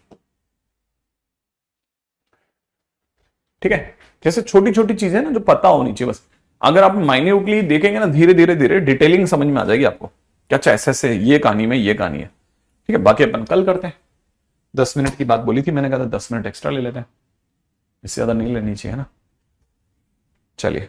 ठीक है, जैसे छोटी छोटी चीजें ना जो पता होनी चाहिए बस, अगर आप माइन्यूटली देखेंगे ना धीरे धीरे धीरे डिटेलिंग समझ में आ जाएगी आपको कि अच्छा ऐसे ऐसे ये कहानी में ये कहानी है। ठीक है, बाकी अपन कल करते हैं। 10 मिनट की बात बोली थी मैंने, कहा था 10 मिनट एक्स्ट्रा ले लेते हैं, इससे ज्यादा नहीं लेनी चाहिए ना। चलिए।